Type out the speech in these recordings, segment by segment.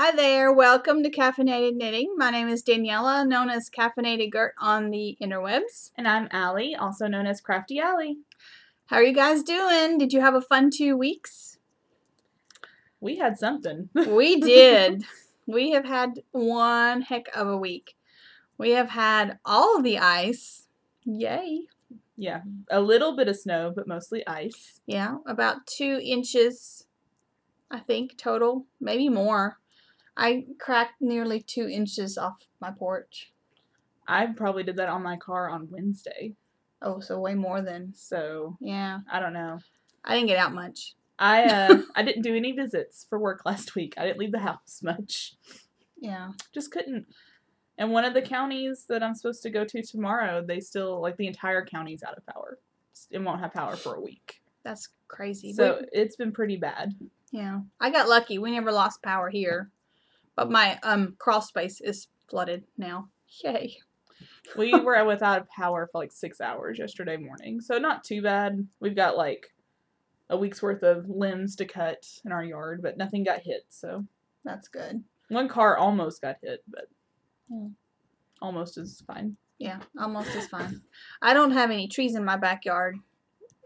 Hi there, welcome to Caffeinated Knitting. My name is Daniela, known as Caffeinated Girt on the interwebs. And I'm Allie, also known as Crafty Allie. How are you guys doing? Did you have a fun 2 weeks? We had something. We did. We have had one heck of a week. We have had all of the ice. Yay. Yeah, a little bit of snow, but mostly ice. Yeah, about 2 inches, I think, total. Maybe more. I cracked nearly 2 inches off my porch. I probably did that on my car on Wednesday. Oh, so way more than. So, yeah. I don't know. I didn't get out much. I didn't do any visits for work last week. I didn't leave the house much. Yeah. Just couldn't. And one of the counties that I'm supposed to go to tomorrow, they still, like, the entire county's out of power. It won't have power for a week. That's crazy. So, it's been pretty bad. Yeah. I got lucky. We never lost power here. But my crawl space is flooded now. Yay. We were without power for like 6 hours yesterday morning. So not too bad. We've got like a week's worth of limbs to cut in our yard, but nothing got hit, so. That's good. One car almost got hit, but almost is fine. Yeah, almost is fine. I don't have any trees in my backyard.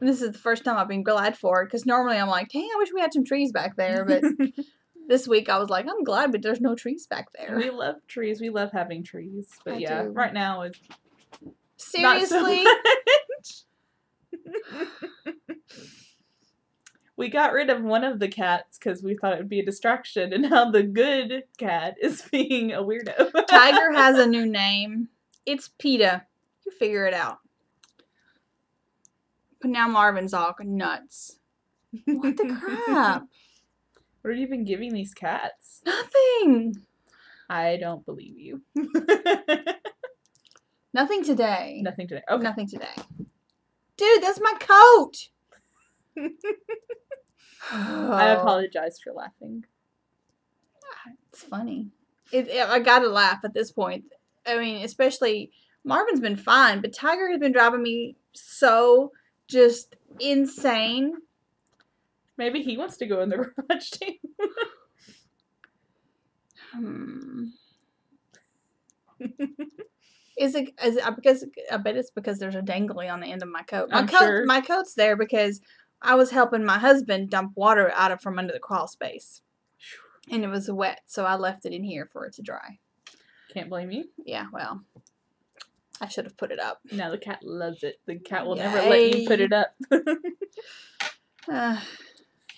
This is the first time I've been glad for it, because normally I'm like, dang, I wish we had some trees back there, but this week I was like, I'm glad, but there's no trees back there. We love trees. We love having trees. But I do. Right now it's seriously? not so much. We got rid of one of the cats because we thought it would be a distraction, and now the good cat is being a weirdo. Tiger has a new name. It's PETA. You figure it out. But now Marvin's all nuts. What the crap? What have you been giving these cats? Nothing. I don't believe you. Nothing today. Nothing today. Okay. Nothing today. Dude, that's my coat. I apologize for laughing. It's funny. I gotta laugh at this point. I mean, especially Marvin's been fine, but Tiger has been driving me so just insane. Maybe he wants to go in the garage too. Is it because I bet it's because there's a dangly on the end of my coat. Sure. My coat's there because I was helping my husband dump water out from under the crawl space. And it was wet, so I left it in here for it to dry. Can't blame you. Yeah, well, I should have put it up. No, the cat loves it. The cat will never let you put it up.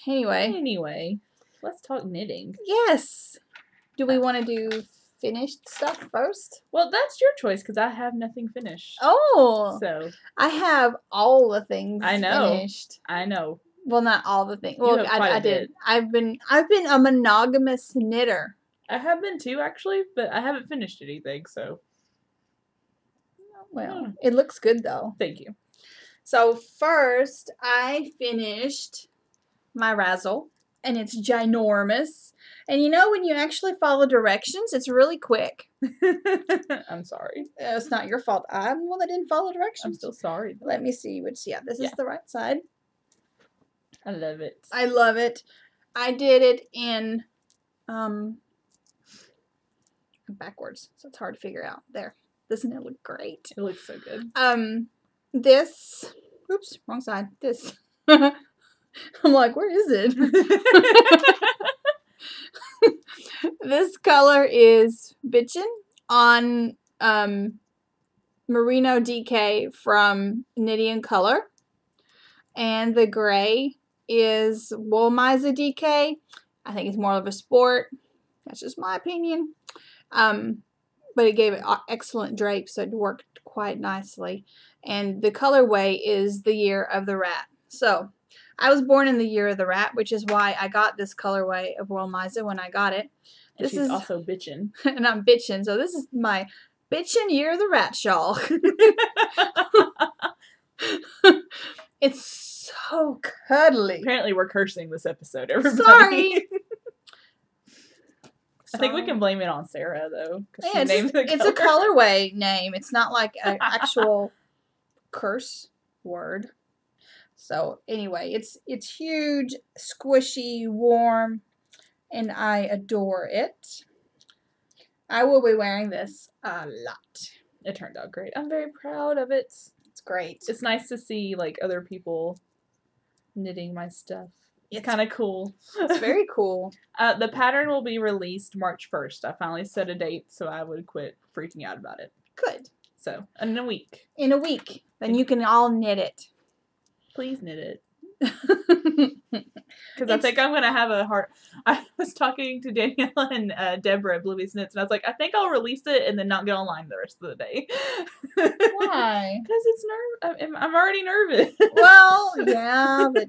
Anyway, let's talk knitting. Yes. Do we want to do finished stuff first? Well, that's your choice because I have nothing finished. Oh. So I have all the things finished. I know. Well, not all the things. Well, I did. Bit. I've been a monogamous knitter. I have been too, actually, but I haven't finished anything, so. Well, it looks good though. Thank you. So first, I finished my razzle, and it's ginormous. And you know, when you actually follow directions, it's really quick. I'm sorry. It's not your fault. I'm the one that didn't follow directions. I'm still sorry, though. Let me see which. Yeah, this is the right side. I love it. I love it. I did it in backwards, so it's hard to figure out. There. Doesn't it look great? It looks so good. This. Oops, wrong side. This. I'm like, where is it? This color is Bitchin' on Merino DK from Knitty & Color. And the gray is Wool Miza DK. I think it's more of a sport. That's just my opinion. But it gave it excellent drape, so it worked quite nicely. And the colorway is the Year of the Rat. So I was born in the Year of the Rat, which is why I got this colorway of Wool Miza when I got it. And she's also bitchin'. And I'm bitchin'. So this is my bitchin' Year of the Rat shawl. It's so cuddly. Apparently we're cursing this episode, everybody. Sorry. I think we can blame it on Sarah, though. Yeah, it's a colorway name. It's not like an actual curse word. So anyway, it's huge, squishy, warm, and I adore it. I will be wearing this a lot. It turned out great. I'm very proud of it. It's great. It's nice to see like other people knitting my stuff. It's kind of cool. It's very cool. The pattern will be released March 1st. I finally set a date so I would quit freaking out about it. Good. So, in a week. In a week. Then you can all knit it. Please knit it. Because I think I'm going to have a hard... I was talking to Daniela and Deborah at Bluebee's Knits, and I was like, I think I'll release it and then not get online the rest of the day. Why? Because it's I'm already nervous. Well, yeah, but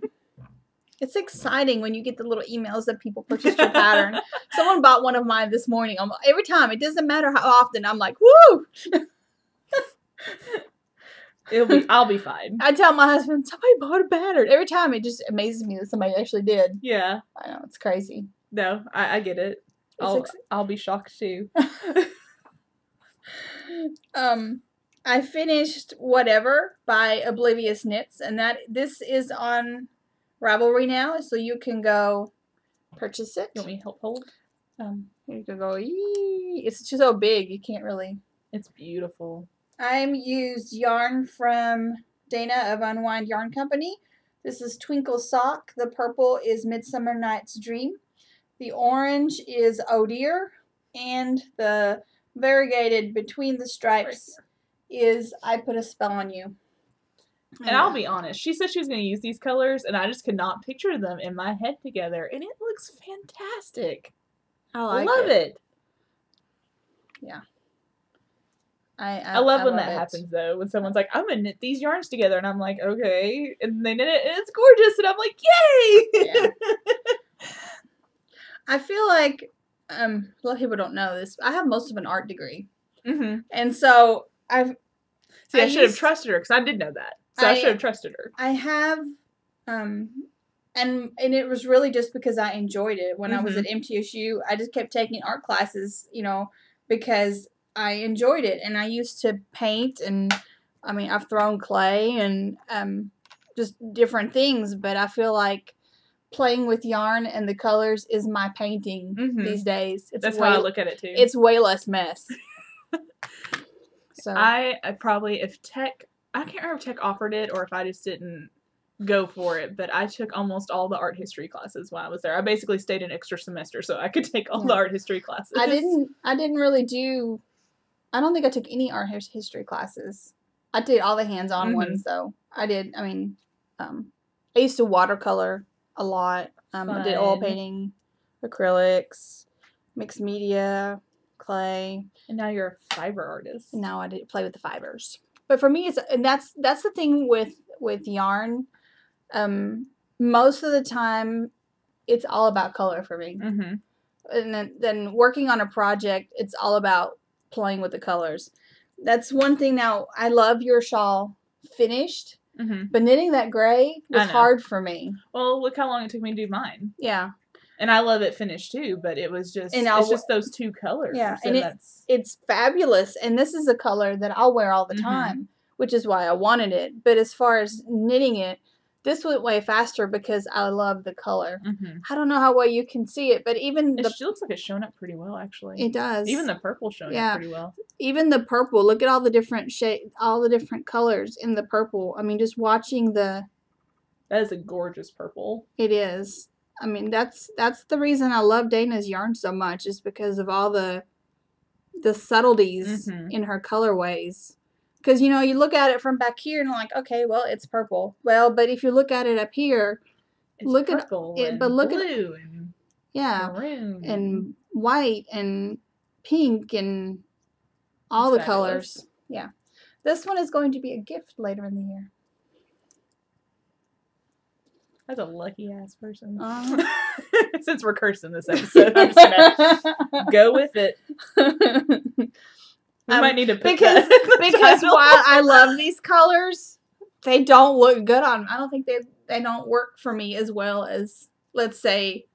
it's exciting when you get the little emails that people purchased your pattern. Someone bought one of mine this morning. Every time, it doesn't matter how often, I'm like, woo! I'll be fine. I tell my husband, somebody bought a pattern. Every time, it just amazes me that somebody actually did. Yeah. I know, it's crazy. No, I get it. I'll be shocked too. I finished Whatever by Oblivious Knits, and this is on Ravelry now, so you can go purchase it. You want me to help hold? You can go, yee. It's just so big, you can't really. It's beautiful. I used yarn from Dana of Unwind Yarn Company. This is Twinkle Sock. The purple is Midsummer Night's Dream. The orange is Oh Dear. And the variegated between the stripes is I Put a Spell on You. And I'll be honest, she said she was going to use these colors, and I just could not picture them in my head together. And it looks fantastic. I love it. Yeah. I love when that happens, though. When someone's like, I'm going to knit these yarns together. And I'm like, okay. And they knit it, and it's gorgeous. And I'm like, yay! Yeah. I feel like, a lot of people don't know this. I have most of an art degree. Mm-hmm. And so I should have trusted her, because I did know that. So I should have trusted her. I have, and it was really just because I enjoyed it. When I was at MTSU, I just kept taking art classes, because I enjoyed it. And I used to paint, and I've thrown clay and just different things, but I feel like playing with yarn and the colors is my painting these days. That's how I look at it too. It's way less mess. So I probably, if Tech, I can't remember if Tech offered it or if I just didn't go for it, but I took almost all the art history classes while I was there. I basically stayed an extra semester so I could take all the art history classes. I didn't really I don't think I took any art history classes. I did all the hands-on ones though. I used to watercolor a lot. I did oil painting, acrylics, mixed media, clay. And now you're a fiber artist. And now I play with the fibers. But for me, that's the thing with yarn. Most of the time, it's all about color for me. And then working on a project, it's all about playing with the colors. That's one thing. Now, I love your shawl finished, but knitting that gray was hard for me. Well, look how long it took me to do mine. Yeah. And I love it finished too, but it was just, it's just those two colors. Yeah, and it's fabulous. And this is a color that I'll wear all the time, which is why I wanted it. But as far as knitting it, this went way faster because I love the color. I don't know how well you can see it, but even it looks like it's showing up pretty well, actually. It does. Even the purple showing up pretty well. Even the purple. Look at all the different all the different colors in the purple. Just watching that is a gorgeous purple. It is. That's the reason I love Dana's yarn so much, is because of all the subtleties in her colorways. Because, you look at it from back here and like, okay, well, it's purple. Well, but if you look at it up here, look at it, but look at blue and maroon and white and pink and all the colors. Yeah. This one is going to be a gift later in the year. That's a lucky ass person. Since we're cursing this episode, I'm just gonna go with it. We might need to put because while I love these colors, they don't look good on. I don't think they don't work for me as well as, let's say,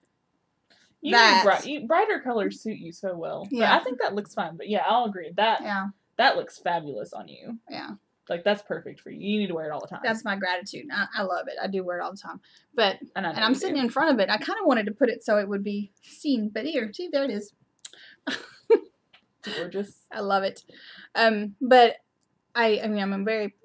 brighter colors suit you so well. Yeah, but I think that looks fine. But yeah, I'll agree that looks fabulous on you. Yeah. Like, that's perfect for you. You need to wear it all the time. That's my gratitude. I love it. I do wear it all the time. But and I'm sitting in front of it. I kind of wanted to put it so it would be seen. But here, see, there it is. It's gorgeous. I love it. But I mean,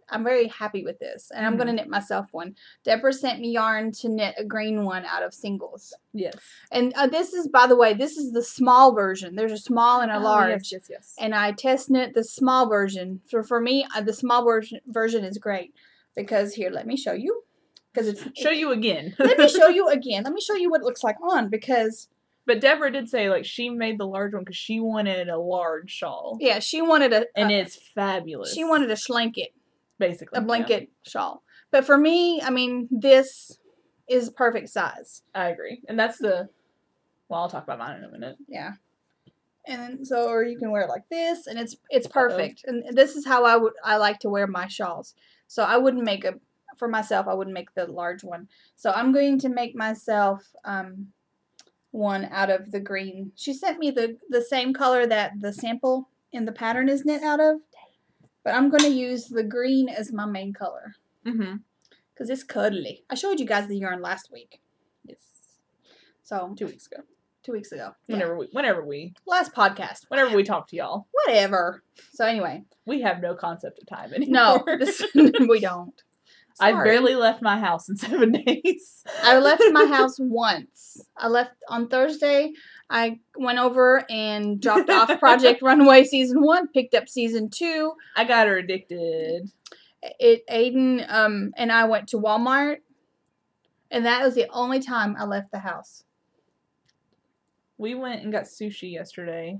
I'm very happy with this, and I'm gonna knit myself one. Deborah sent me yarn to knit a green one out of singles. Yes. And this is, by the way, this is the small version. There's a small and a large. Yes. And I test knit the small version. So for me, the small version is great because here, let me show you. Because show you again. Let me show you again. Let me show you what it looks like on because. But Deborah did say, like, she made the large one because she wanted a large shawl. Yeah, she wanted and it's fabulous. She wanted a blanket. Basically. A blanket shawl. But for me, I mean, this is perfect size. I agree. And that's the... Well, I'll talk about mine in a minute. Yeah. And then, so, or you can wear it like this, and it's perfect. And this is how I like to wear my shawls. So I wouldn't make for myself, I wouldn't make the large one. So I'm going to make myself... one out of the green. She sent me the same color that the sample in the pattern is knit out of, but I'm going to use the green as my main color. Because it's cuddly. I showed you guys the yarn last week. Yes. So 2 weeks ago. 2 weeks ago. Whenever we last podcast. Whenever we talk to y'all. Whatever. So anyway. We have no concept of time anymore. No, we don't. Sorry. I've barely left my house in 7 days. I left my house once. I left on Thursday. I went over and dropped off Project Runway Season 1, picked up Season 2. I got her addicted. Aiden and I went to Walmart, and that was the only time I left the house. We went and got sushi yesterday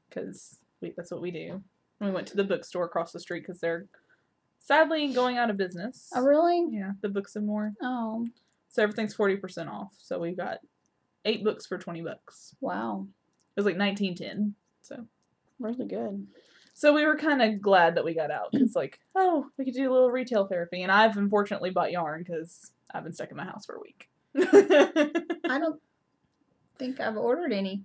because that's what we do. We went to the bookstore across the street because they're sadly going out of business. Oh, really? Yeah, the Books and More. Oh. So everything's 40% off. So we got 8 books for $20. Wow. It was like $19.10. So really good. So we were kind of glad that we got out because, like, oh, we could do a little retail therapy. And I've unfortunately bought yarn because I've been stuck in my house for a week. I don't think I've ordered any.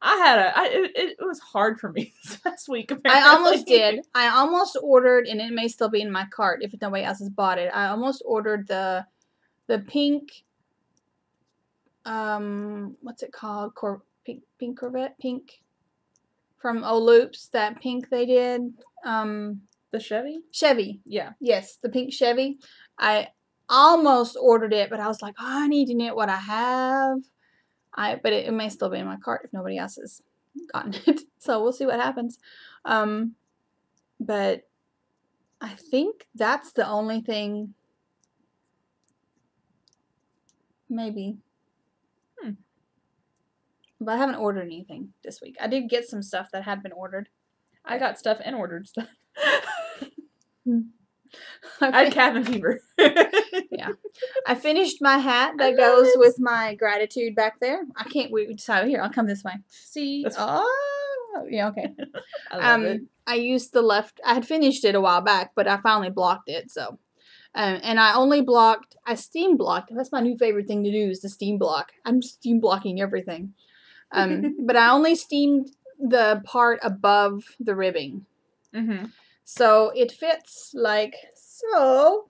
It was hard for me this past week, apparently. I almost did. I almost ordered, and it may still be in my cart if nobody else has bought it. I almost ordered the pink, what's it called? Pink Corvette? Pink? From Loops, that pink they did. The Chevy? Chevy. Yeah. Yes, the pink Chevy. I almost ordered it, but I was like, oh, I need to knit what I have. But it may still be in my cart if nobody else has gotten it. So we'll see what happens. But I think that's the only thing. Maybe. But I haven't ordered anything this week. I did get some stuff that had been ordered. I got stuff and ordered stuff. I had cabin fever. Yeah. I finished my hat that goes with my gratitude back there. I can't wait to decide. Here, I'll come this way. See? Oh, yeah, okay. I love it. I used the left. I had finished it a while back, but I finally blocked it. So, and I steam blocked. That's my new favorite thing to do is to steam block. I'm steam blocking everything. But I only steamed the part above the ribbing. So it fits like so.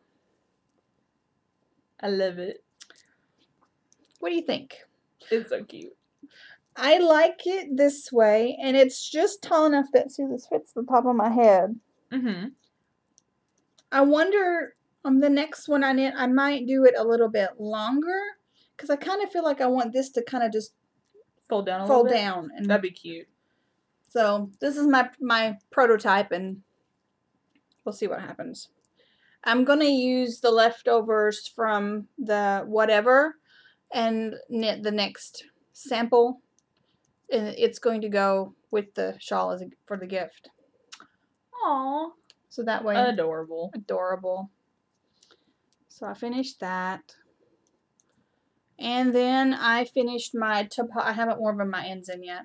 I love it. What do you think? It's so cute. I like it this way, and it's just tall enough that, see, this fits the top of my head. I wonder, on the next one I knit, I might do it a little bit longer, because I kind of feel like I want this to kind of just fold down a little bit. And that'd be cute. So, this is my prototype, and we'll see what happens. I'm going to use the leftovers from the whatever and knit the next sample. And it's going to go with the shawl for the gift. Aww. So that way. Adorable. Adorable. So I finished that. And then I finished my I haven't woven my ends in yet.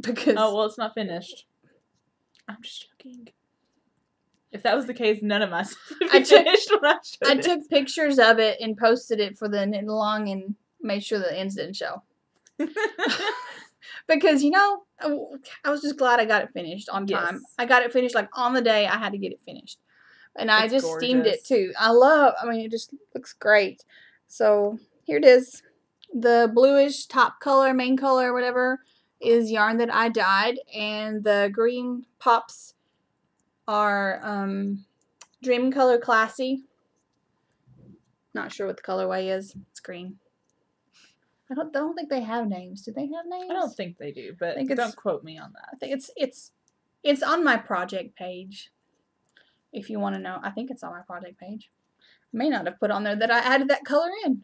Because. Oh, well, it's not finished. I'm just joking. If that was the case, none of my stuff would be finished when I showed it. I took pictures of it and posted it for the knit along and made sure the ends didn't show. Because, you know, I was just glad I got it finished on time. Yes. I got it finished like on the day I had to get it finished. And I It's just steamed it gorgeous. too. I mean, it just looks great. So here it is. The bluish top color, main color, whatever, is yarn that I dyed. And the green pops are Dream Color Classy. Not sure what the colorway is. It's green. I don't think they have names. Do they have names? I don't think they do, but don't quote me on that. I think it's on my project page. If you want to know, I think it's on my project page. I may not have put on there that I added that color in.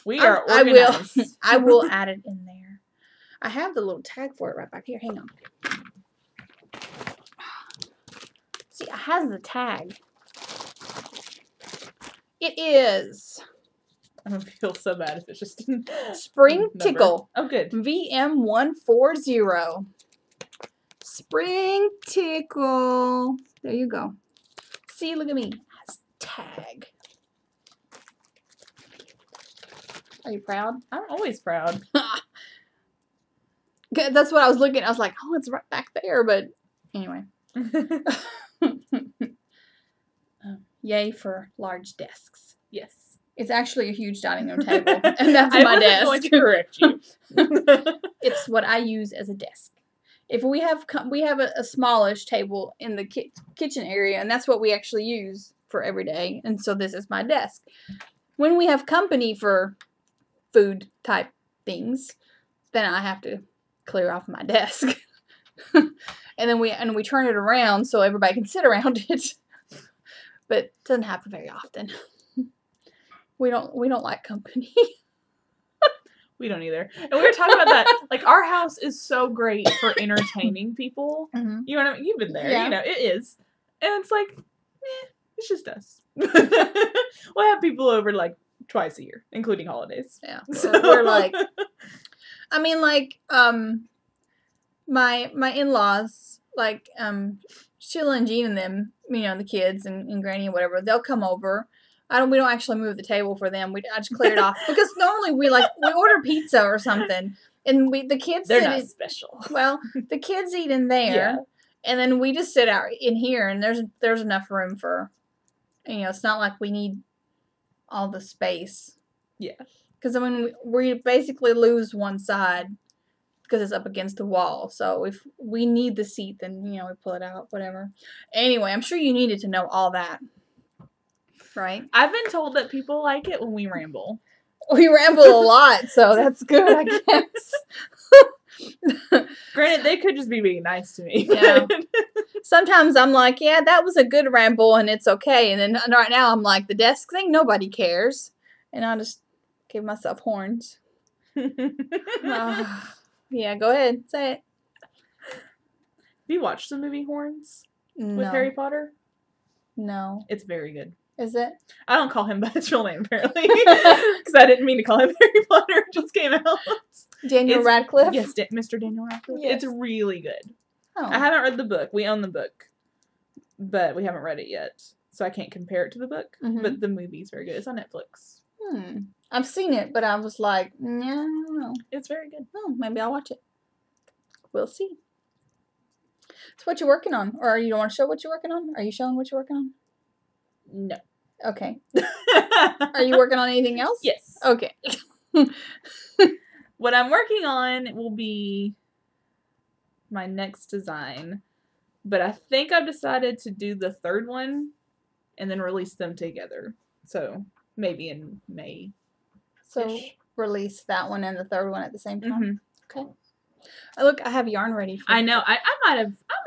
We are organized. I will add it in there. I have the little tag for it right back here. Hang on. See, it has the tag. It is I don't feel so bad if it's just Spring number. Tickle. Oh, good. VM140. Spring Tickle. There you go. See, look at me. It has tag. Are you proud? I'm always proud. That's what I was looking at. I was like, oh, it's right back there. But anyway. Yay for large desks. Yes. It's actually a huge dining room table. And that's I my wasn't desk. going to correct you. It's what I use as a desk. If we have a smallish table in the kitchen area, and that's what we actually use for every day. And so this is my desk. When we have company for food type things, then I have to clear off my desk. and then we turn it around so everybody can sit around it. But it doesn't happen very often. We don't like company. We don't either. And we were talking about that. Like, our house is so great for entertaining people. Mm-hmm. You know what I mean? You've been there. Yeah. You know, it is. And it's like, it's just us. We'll have people over like twice a year, including holidays. Yeah. So We're like, I mean, like, my in-laws, like, Sheila and Jean and them, you know, the kids and Granny and whatever, they'll come over. We don't actually move the table for them. I just clear it off because normally we order pizza or something, and the kids they're not special. Well, the kids eat in there, Yeah. and then we just sit out in here, and there's enough room for, you know, it's not like we need all the space. Yeah. Because I mean we basically lose one side because it's up against the wall. So if we need the seat, then, you know, we pull it out, whatever. Anyway, I'm sure you needed to know all that. Right? I've been told that people like it when we ramble. We ramble a lot, so that's good, I guess. Granted, they could just be being nice to me. Yeah. Sometimes I'm like, yeah, that was a good ramble and it's okay. And then right now I'm like, the desk thing, nobody cares. And I just give myself horns. Yeah, go ahead, say it. Have you watched the movie Horns with No. Harry Potter? No. It's very good. Is it? I don't call him by his real name, apparently. Because I didn't mean to call him Harry Potter. It just came out. Daniel Radcliffe? Yes, Mr. Daniel Radcliffe. Yes. It's really good. Oh. I haven't read the book. We own the book. But we haven't read it yet. So I can't compare it to the book. Mhm. But the movie's very good. It's on Netflix. I've seen it, but I was like, no, I don't know. It's very good. Oh, maybe I'll watch it. We'll see. So what you working on? Or you don't want to show what you're working on? Are you showing what you're working on? No. Okay. Are you working on anything else? Yes. Okay. What I'm working on will be my next design. But I think I've decided to do the third one and then release them together. So maybe in May. So release that one and the third one at the same time? Mm-hmm. Okay. Oh, look, I have yarn ready for I know. I might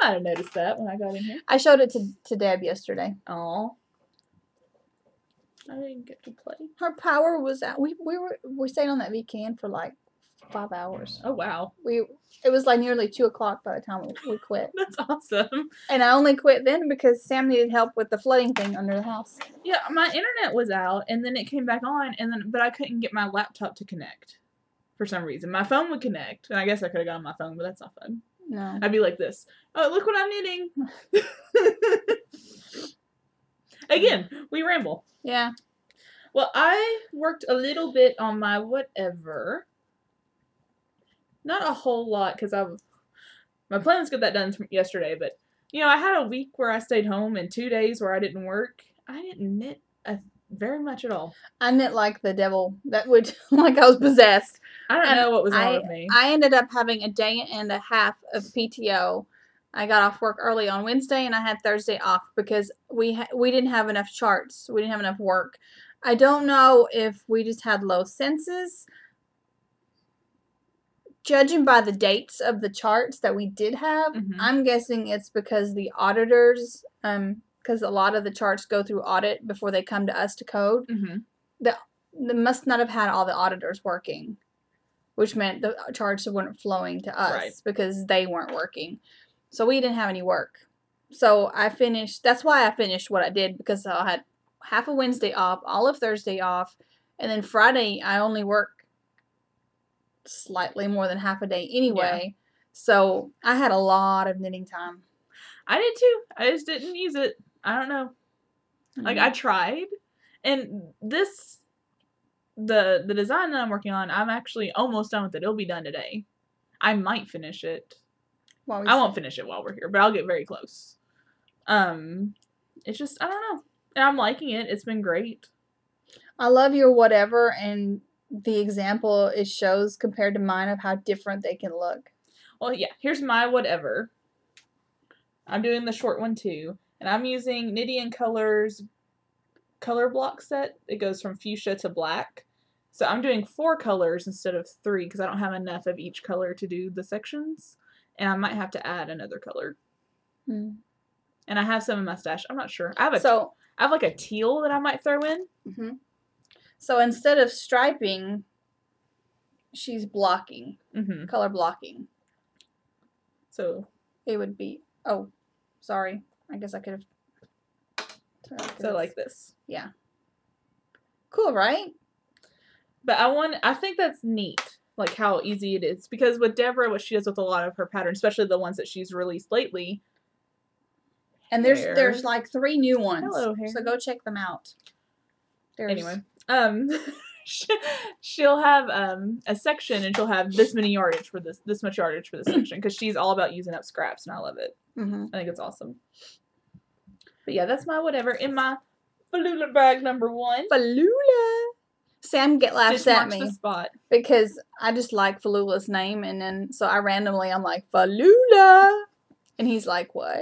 have noticed that when I got in here. I showed it to Deb yesterday. Oh. I didn't get to play. Her power was out. We stayed on that weekend for like 5 hours. Oh wow. It was like nearly 2 o'clock by the time we quit. That's awesome. And I only quit then because Sam needed help with the flooding thing under the house. Yeah, my internet was out and then it came back on but I couldn't get my laptop to connect for some reason. My phone would connect, and I guess I could have got on my phone, but that's not fun. No. I'd be like this. Oh, look what I'm knitting. Again, we ramble. Yeah. Well, I worked a little bit on my whatever. Not a whole lot, because my plan was to get that done yesterday, but I had a week where I stayed home and 2 days where I didn't work. I didn't knit very much at all. I knit like the devil. That would like I was possessed. I don't know what was wrong with me. I ended up having a day and a half of PTO. I got off work early on Wednesday and I had Thursday off because we didn't have enough charts. We didn't have enough work. I don't know if we just had low census. Judging by the dates of the charts that we did have, I'm guessing it's because the auditors, because a lot of the charts go through audit before they come to us to code. They must not have had all the auditors working, which meant the charts weren't flowing to us because they weren't working. So we didn't have any work. So I finished. That's why I finished what I did, because I had half of Wednesday off, all of Thursday off, and then Friday I only work slightly more than half a day anyway. Yeah. So I had a lot of knitting time. I did too. I just didn't use it. I don't know. Like, I tried. And this, the design that I'm working on, I'm actually almost done with it. It'll be done today. I might finish it. I won't finish it while we're here, but I'll get very close. It's just, I don't know. And I'm liking it. It's been great. I love your whatever and the example it shows compared to mine of how different they can look. Well, yeah. Here's my whatever. I'm doing the short one too. And I'm using Knitty & Colors color block set. It goes from fuchsia to black. So I'm doing 4 colors instead of 3 because I don't have enough of each color to do the sections. And I might have to add another color. And I have some in my stash. I'm not sure. I have like a teal that I might throw in. So instead of striping, she's blocking. Color blocking. So it would be, oh, sorry. I guess I could have. So like this. Yeah. Cool, right? But I think that's neat. Like how easy it is. Because with Deborah, what she does with a lot of her patterns, especially the ones that she's released lately. And there's like 3 new ones. Hello, hair. So go check them out. Anyway. She'll have a section and she'll have this many yardage for this much yardage for this section. Because she's all about using up scraps and I love it. I think it's awesome. But yeah, that's my whatever in my Falula bag number 1. Falula. Sam laughs at me the spot. because I just like Falula's name, and then so I'm like Falula, and he's like, what?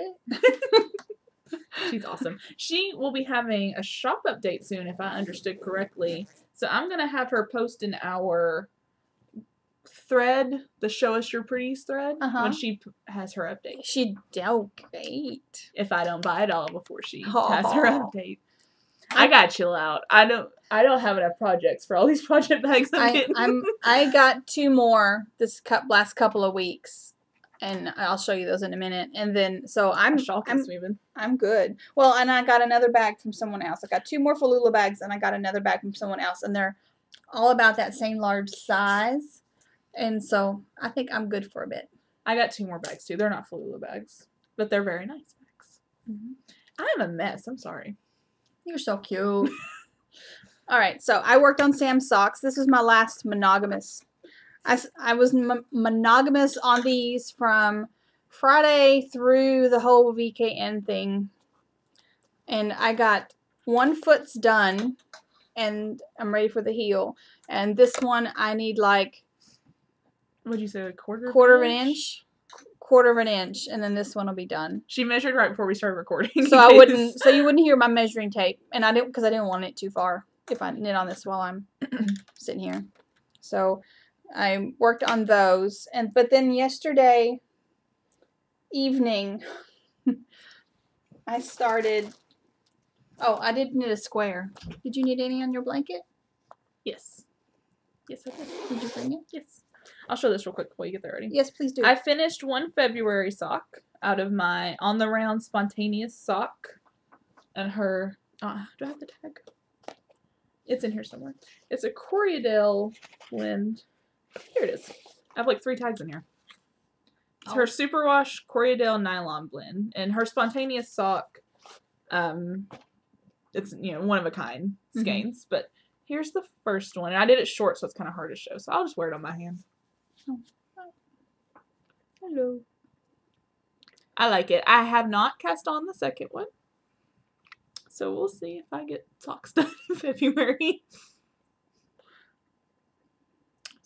She's awesome. She will be having a shop update soon, if I understood correctly. So I'm gonna have her post in our thread, the Show Us Your Pretties thread, when she has her update. She great. If I don't buy it all before she has her update. I gotta chill out. I don't have enough projects for all these project bags I'm getting. I got 2 more this last couple of weeks, and I'll show you those in a minute. And then so I'm good. Well, and I got another bag from someone else. I got 2 more Falula bags, and I got another bag from someone else, and they're all about that same large size. And so I think I'm good for a bit. I got 2 more bags too. They're not Falula bags, but they're very nice bags. I'm a mess. I'm sorry. You're so cute. All right, so I worked on Sam's socks. This was my last monogamous. I was monogamous on these from Friday through the whole VKN thing. And I got 1 foot's done, and I'm ready for the heel. And this one, I need like... What'd you say, a quarter of an inch? Quarter of an inch, and then this one will be done. She measured right before we started recording. So you wouldn't hear my measuring tape, and I didn't, because I didn't want it too far if I knit on this while I'm sitting here. So I worked on those, but then yesterday evening I started. Oh, I did knit a square. Did you knit any on your blanket? Yes. Yes, I did. Did you bring it? Yes. I'll show this real quick before you get there ready. Yes, please do. I finished 1 February sock out of my On the Round Spontaneous sock. And her... do I have the tag? It's in here somewhere. It's a Corriedale blend. Here it is. I have like 3 tags in here. It's her Superwash Corriedale nylon blend. And her Spontaneous sock, it's, one of a kind skeins. But here's the first one. And I did it short, so it's kind of hard to show. So I'll just wear it on my hand. Oh. Hello. I like it. I have not cast on the second one. So we'll see if I get socks done in February.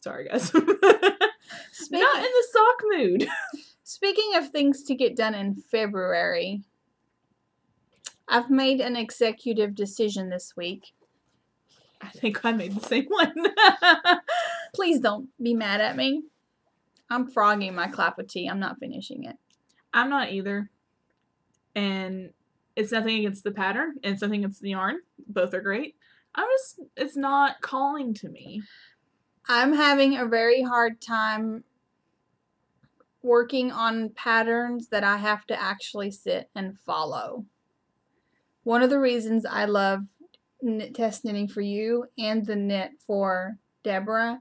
Sorry, guys. Not in the sock mood. Speaking of things to get done in February, I've made an executive decision this week. I think I made the same one. Please don't be mad at me. I'm frogging my clap of tea. I'm not finishing it. I'm not either. And it's nothing against the pattern, and it's nothing against the yarn. Both are great. It's not calling to me. I'm having a very hard time working on patterns that I have to actually sit and follow. One of the reasons I love test knitting for you and the knit for Deborah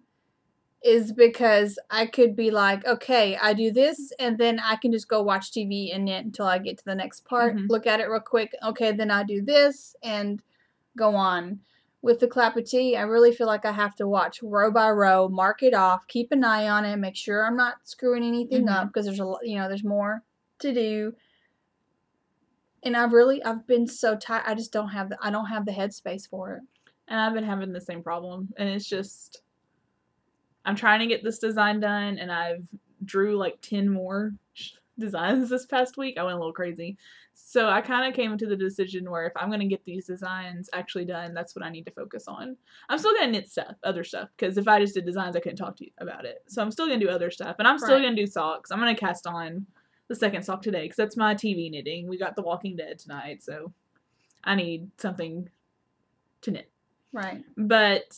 is because I could be like, okay, I do this, and then I can just go watch TV and knit until I get to the next part, look at it real quick, okay, then I do this, and go on. With the clap of tea, I really feel like I have to watch row by row, mark it off, keep an eye on it, make sure I'm not screwing anything up, because there's there's more to do. And I've been so tired. I just don't have the headspace for it. And I've been having the same problem, and it's just, I'm trying to get this design done, and I've drew like 10 more designs this past week. I went a little crazy. So I kind of came to the decision where if I'm going to get these designs actually done, that's what I need to focus on. I'm still going to knit other stuff, because if I just did designs, I couldn't talk to you about it. So I'm still going to do other stuff, and I'm still going to do socks. I'm going to cast on the second sock today, because that's my TV knitting. We got The Walking Dead tonight, so I need something to knit. Right. But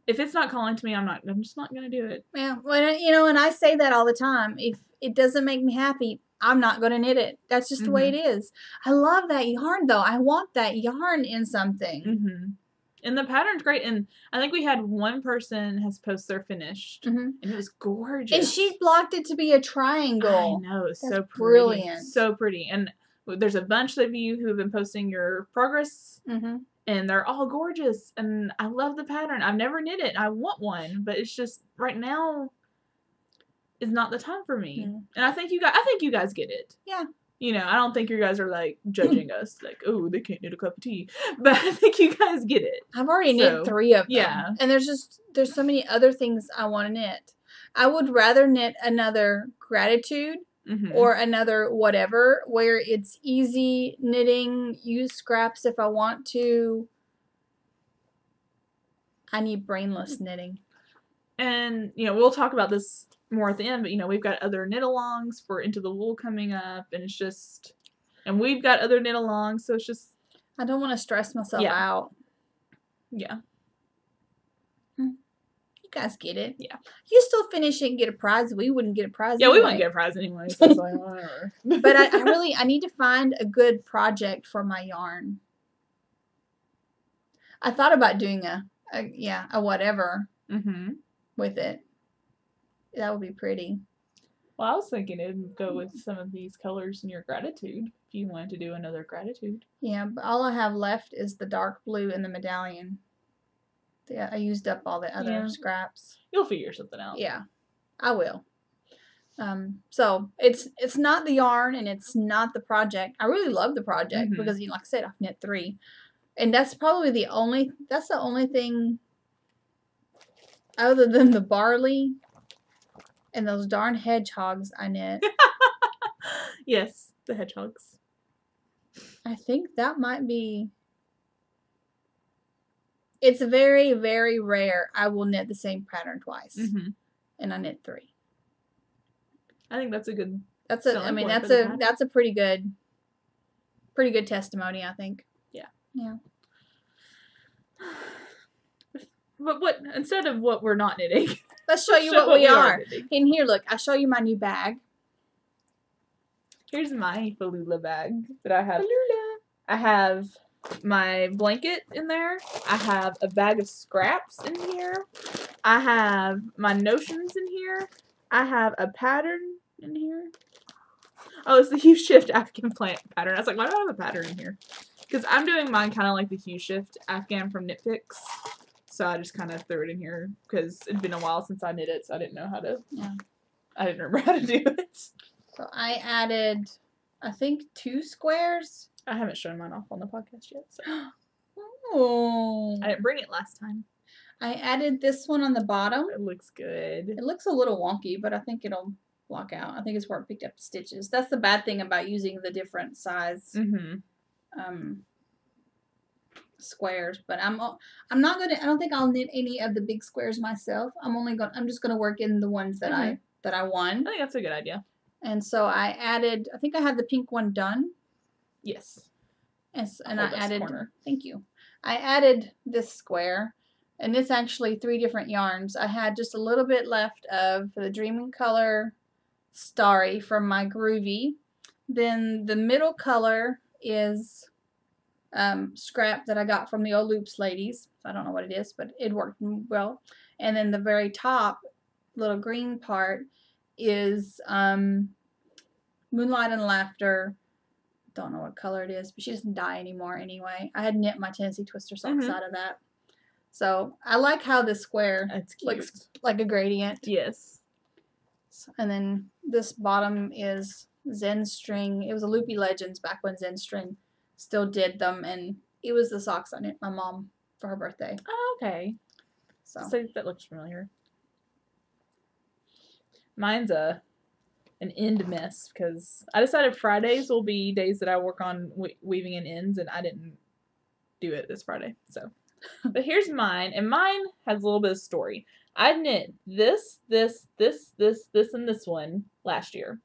if it's not calling to me, I'm just not going to do it. Yeah. Well, and I say that all the time. If it doesn't make me happy, I'm not going to knit it. That's just the way it is. I love that yarn, though. I want that yarn in something. And the pattern's great. And I think we had one person has posted their finished. And it was gorgeous. And she blocked it to be a triangle. I know. It's so pretty. Brilliant. So pretty. And there's a bunch of you who have been posting your progress. And they're all gorgeous. And I love the pattern. I've never knit it. I want one. But it's just, right now is not the time for me. And I think you guys get it. Yeah. I don't think you guys are like judging us like, oh, they can't knit a cup of tea. But I think you guys get it. I've already knit 3 of them. Yeah. And there's so many other things I want to knit. I would rather knit another gratitude or another whatever, where it's easy knitting, use scraps if I want to. I need brainless knitting. And, we'll talk about this more at the end, but, we've got other knit-alongs for Into the Wool coming up, and it's just, and we've got other knit-alongs, so it's just. I don't want to stress myself out. Yeah. You guys get it. Yeah. You still finish it and get a prize. We wouldn't get a prize anyway. We wouldn't get a prize anyway, so it's like, whatever. But I need to find a good project for my yarn. I thought about doing a whatever with it. That would be pretty. Well, I was thinking it'd go with some of these colors in your gratitude, if you wanted to do another gratitude. Yeah, but all I have left is the dark blue and the medallion. Yeah, I used up all the other scraps. You'll figure something out. Yeah, I will. So it's not the yarn and it's not the project. I really love the project because, like I said, I've knit 3. And that's probably the only thing other than the barley and those darn hedgehogs I knit. Yes, the hedgehogs. I think that might be. It's very, very rare I will knit the same pattern twice. And I knit 3. I think that's a good. That's a pretty good testimony, I think. Yeah. Yeah. But instead of what we're not knitting, let's show you what we are. And here, look, I'll show you my new bag. Here's my Falula bag that I have. Falula. I have my blanket in there. I have a bag of scraps in here. I have my notions in here. I have a pattern in here. Oh, it's the Hue Shift Afghan plant pattern. I was like, why do I have a pattern in here? Because I'm doing mine kind of like the Hue Shift Afghan from Knit Picks. So I just kind of threw it in here because it'd been a while since I knit it, so I didn't know how to. Yeah. I didn't remember how to do it. So I added, I think, 2 squares. I haven't shown mine off on the podcast yet, so Oh. I didn't bring it last time. I added this one on the bottom. It looks good. It looks a little wonky, but I think it'll block out. I think it's where it picked up the stitches. That's the bad thing about using the different size squares. But I'm not gonna. I don't think I'll knit any of the big squares myself. I'm just gonna work in the ones that I won. I think that's a good idea. And so I added. I think I had the pink one done. Yes. And I added. Corner. Thank you. I added this square. And it's actually 3 different yarns. I had just a little bit left of the Dreaming Color Starry from my Groovy. Then the middle color is scrap that I got from the old Loops ladies. I don't know what it is, but it worked well. And then the very top little green part is Moonlight and Laughter. Don't know what color it is, but she doesn't dye anymore anyway. I had knit my Tennessee Twister socks out of that. So I like how the square looks like a gradient. Yes. And then this bottom is Zen String. It was a Loopy Legends back when Zen String still did them, and it was the socks I knit my mom for her birthday. Oh, okay. So that looks familiar. Mine's an end mess because I decided Fridays will be days that I work on weaving in ends, and I didn't do it this Friday, so. But here's mine, and mine has a little bit of story. I knit this, and this one last year.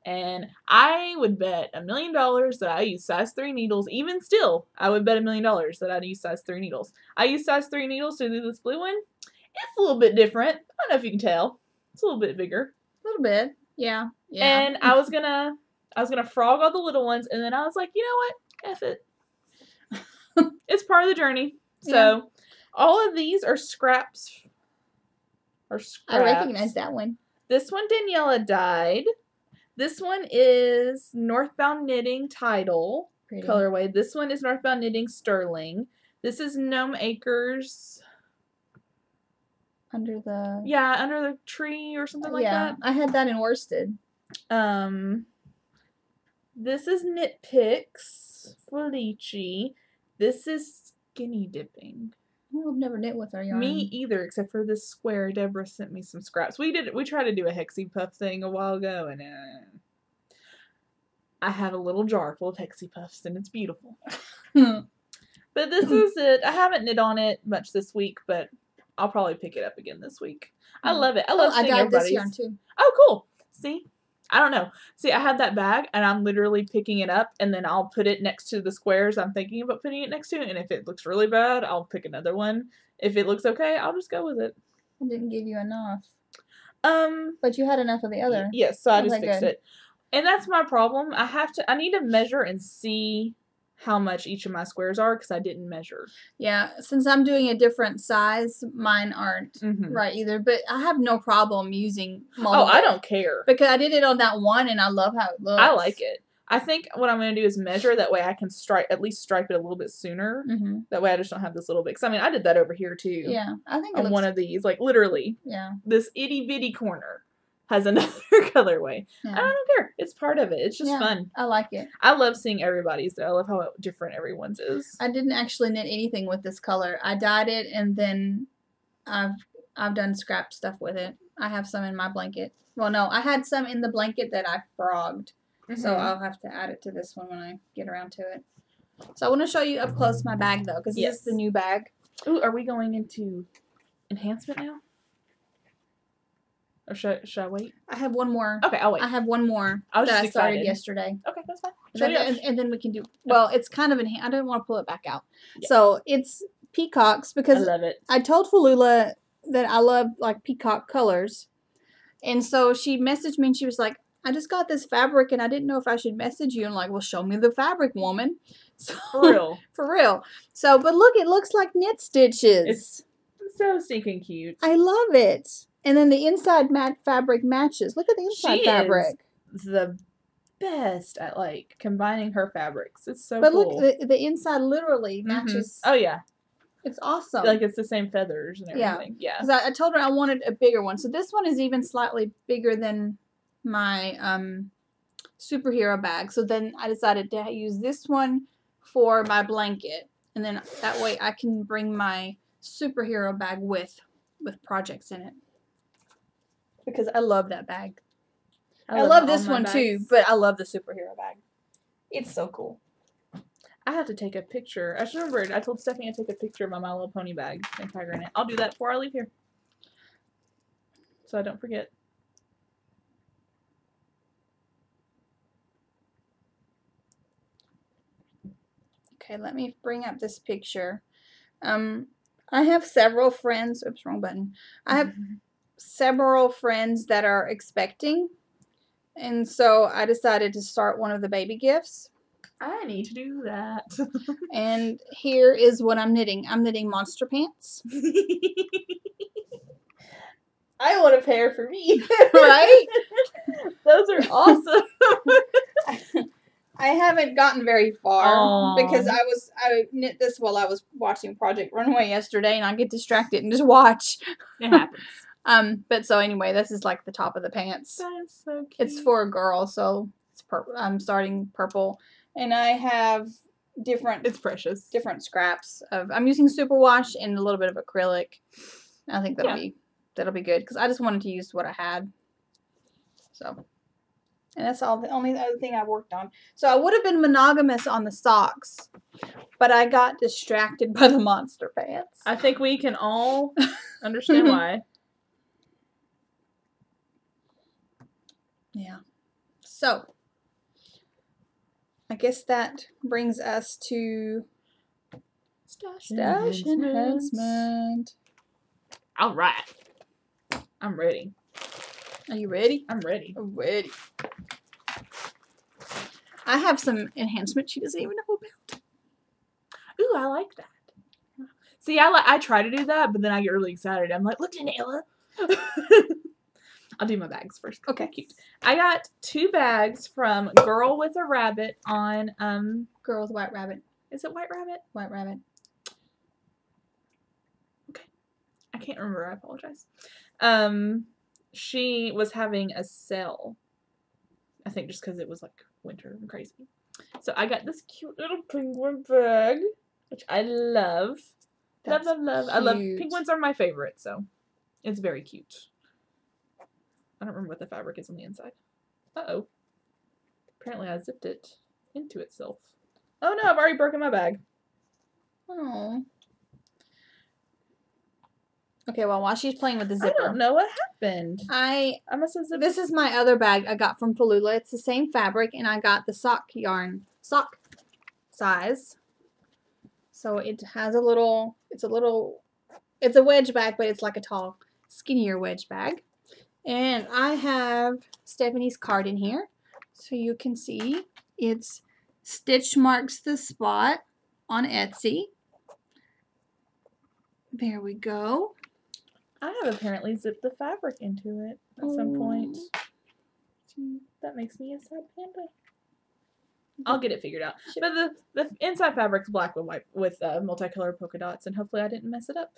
And I would bet $1 million that I use size 3 needles. Even still, I would bet $1 million that I'd use size 3 needles. I use size 3 needles to do this blue one. It's a little bit different. I don't know if you can tell. It's a little bit bigger. A little bit. Yeah. And I was gonna frog all the little ones, and then I was like, you know what? F it. It's part of the journey. So, all of these are scraps. I recognize that one. This one Daniela dyed. This one is Northbound Knitting Tidal colorway. This one is Northbound Knitting Sterling. This is Gnome Acres. Under the... Yeah, under the tree or something like that. I had that in worsted. This is Knit Picks Felici. This is Skinny Dipping. Well, I've never knit with our yarn. Me either, except for this square. Deborah sent me some scraps. We tried to do a Hexie Puff thing a while ago, and I have a little jar full of Hexie Puffs, and it's beautiful. But this is it. I haven't knit on it much this week, but I'll probably pick it up again this week. I love it. I love seeing everybody's. I dyed this yarn too. Oh, cool. See? I don't know. See, I have that bag, and I'm literally picking it up, and then I'll put it next to the squares I'm thinking about putting it next to, and if it looks really bad, I'll pick another one. If it looks okay, I'll just go with it. I didn't give you enough. But you had enough of the other. Yes, so I just fixed it. And that's my problem. I need to measure and see how much each of my squares are because I didn't measure. Yeah, since I'm doing a different size, mine aren't right either. But I have no problem using multiple. Oh, I don't care. Because I did it on that one and I love how it looks. I like it. I think what I'm going to do is measure. That way I can at least stripe it a little bit sooner. That way I just don't have this little bit. Because I mean, I did that over here too. Yeah, I think on one of these. Like literally. Yeah. This itty bitty corner has another colorway. Yeah. I don't care. It's part of it. It's just fun. I like it. I love seeing everybody's though. I love how different everyone's is. I didn't actually knit anything with this color. I dyed it and then I've done scrap stuff with it. I have some in my blanket. Well, no, I had some in the blanket that I frogged. So I'll have to add it to this one when I get around to it. So I want to show you up close my bag though, because this is the new bag. Ooh, are we going into enhancement now? Or should I wait? I have one more. Okay, I'll wait. I have one more that I started yesterday. Okay, that's fine. And then we can do... Well, it's kind of... I don't want to pull it back out. Yeah. So, it's peacocks because... I love it. I told Falula that I love, like, peacock colors. And so, she messaged me and she was like, I just got this fabric and I didn't know if I should message you. And like, well, show me the fabric, woman. So, for real. For real. So, but look, it looks like knit stitches. It's so stinking cute. I love it. And then the inside fabric matches. Look at the inside fabric. Is the best at like combining her fabrics. It's so cool. But look, the inside literally matches. Oh yeah. It's awesome. Like it's the same feathers and everything. Yeah. Because I told her I wanted a bigger one. So this one is even slightly bigger than my superhero bag. So then I decided to use this one for my blanket. And then that way I can bring my superhero bag with projects in it. Because I love that bag. I love this one too, but I love the superhero bag. It's so cool. I have to take a picture. I just remembered. I told Stephanie I'd take a picture of my My Little Pony bag and tag her in it. I'll do that before I leave here, so I don't forget. Okay, let me bring up this picture. I have several friends. Oops, wrong button. I have several friends that are expecting, and so I decided to start one of the baby gifts. I need to do that. And here is what I'm knitting. I'm knitting monster pants. I want a pair for me. Right? Those are awesome. I haven't gotten very far. Aww. Because I knit this while I was watching Project Runway yesterday, and I get distracted and just watch. It happens. But so anyway, this is like the top of the pants. That is so cute. It's for a girl, so it's purple. I'm starting purple, and I have different. It's precious. Different scraps of. I'm using superwash and a little bit of acrylic. I think that'll be good because I just wanted to use what I had. So. And that's the only other thing I worked on. So I would have been monogamous on the socks, but I got distracted by the monster pants. I think we can all understand why. Yeah. So I guess that brings us to stash enhancement. All right. I'm ready. Are you ready? I'm ready. I'm ready. I have some enhancement she doesn't even know about. Ooh, I like that. See, I try to do that, but then I get really excited. I'm like, look, Daniela. I'll do my bags first. Okay. Cute. I got 2 bags from Girl with a Rabbit on Girl with White Rabbit. Is it White Rabbit? White Rabbit. Okay. I can't remember. I apologize. She was having a sale. I think just because it was like winter and crazy. So I got this cute little penguin bag, which I love. Love. I love penguins are my favorite, so it's very cute. I don't remember what the fabric is on the inside. Uh-oh. Apparently I zipped it into itself. Oh no, I've already broken my bag. Oh. Okay, well, while she's playing with the zipper. I don't know what happened. I must have zipped. This is my other bag I got from Palula. It's the same fabric, and I got the sock size. So it has a little, it's a wedge bag, but it's like a tall, skinnier wedge bag. And I have Stephanie's card in here. So you can see it's Stitch Marks the Spot on Etsy. There we go. I have apparently zipped the fabric into it at some point. That makes me a sad panda. I'll get it figured out. But the inside fabric's black with multicolored polka dots, and hopefully I didn't mess it up.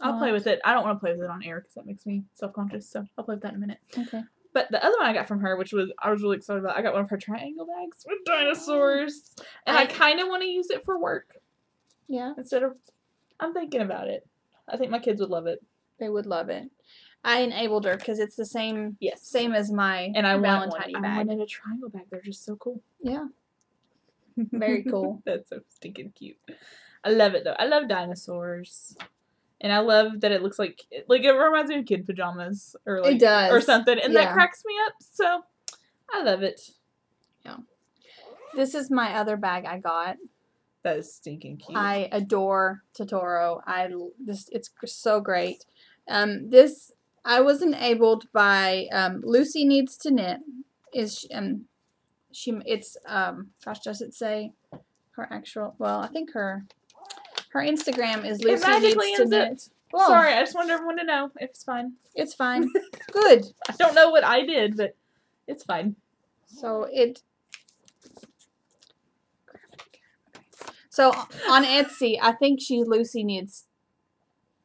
I'll play with it. I don't want to play with it on air because that makes me self-conscious, so I'll play with that in a minute. Okay. But the other one I got from her, which I was really excited about, I got one of her triangle bags with dinosaurs. And I kind of want to use it for work. Yeah. I'm thinking about it. I think my kids would love it. They would love it. I enabled her because it's the same as my Valentine bag. I wanted a triangle bag. They're just so cool. Yeah. Very cool. That's so stinking cute. I love it though. I love dinosaurs. And I love that it looks like it reminds me of kid pajamas or it does. Or something. And that cracks me up. So I love it. Yeah. This is my other bag I got. That is stinking cute. I adore Totoro. It's so great. This I was enabled by Lucy Needs to Knit. Gosh, does it say her actual? Well, I think her Instagram is Lucy Needs to Knit. Well, sorry, I just wanted everyone to know. It's fine. It's fine. Good. I don't know what I did, but it's fine. So on Etsy, I think Lucy Needs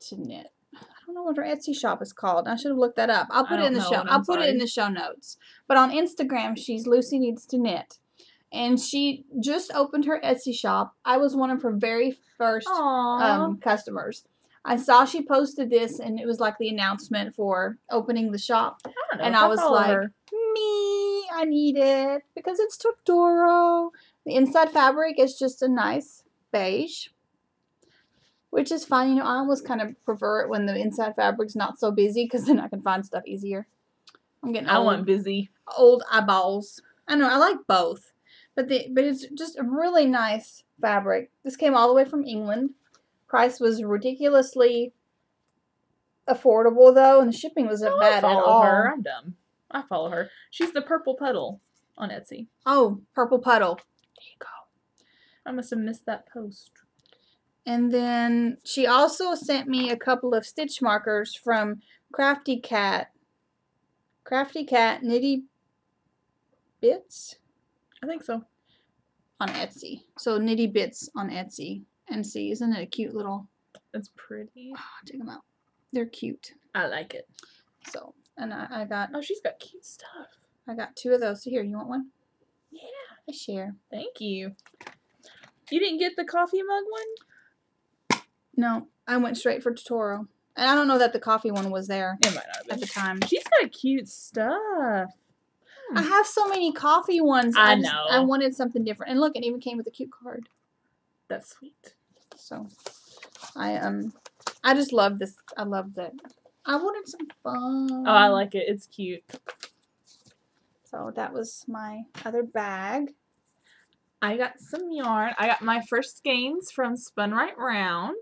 to Knit. I don't know what her Etsy shop is called. I should have looked that up. I'll put it in the show. I'll put it in the show notes. But on Instagram, she's Lucy Needs to Knit, and she just opened her Etsy shop. I was one of her very first customers. I saw she posted this, and it was like the announcement for opening the shop. I don't know. And I was like, I need it because it's Totoro. The inside fabric is just a nice beige, which is fine. You know, I almost kind of prefer it when the inside fabric's not so busy because then I can find stuff easier. I'm getting old. I want busy. Old eyeballs. I know, I like both. But it's just a really nice fabric. This came all the way from England. Price was ridiculously affordable, though, and the shipping wasn't bad at all. Her. I'm dumb. I follow her. She's the Purple Petal on Etsy. Oh, Purple Puddle. There you go. I must have missed that post. And then she also sent me a couple of stitch markers from Crafty Cat. Crafty Cat Nitty Bits? I think so. On Etsy. So Nitty Bits on Etsy. And see, isn't it a cute little... It's pretty. Oh, check them out. They're cute. I like it. So, and I got... Oh, she's got cute stuff. I got 2 of those. So here, you want one? Yeah. I share. Thank you. You didn't get the coffee mug one? No, I went straight for Totoro. And I don't know that the coffee one was there. It might not have been. At the time. She's got cute stuff. I have so many coffee ones. I know. I wanted something different. And look, it even came with a cute card. That's sweet. So, I just love this. I love that. I wanted some fun. Oh, I like it. It's cute. So that was my other bag. I got some yarn. I got my first skeins from Spun Right Round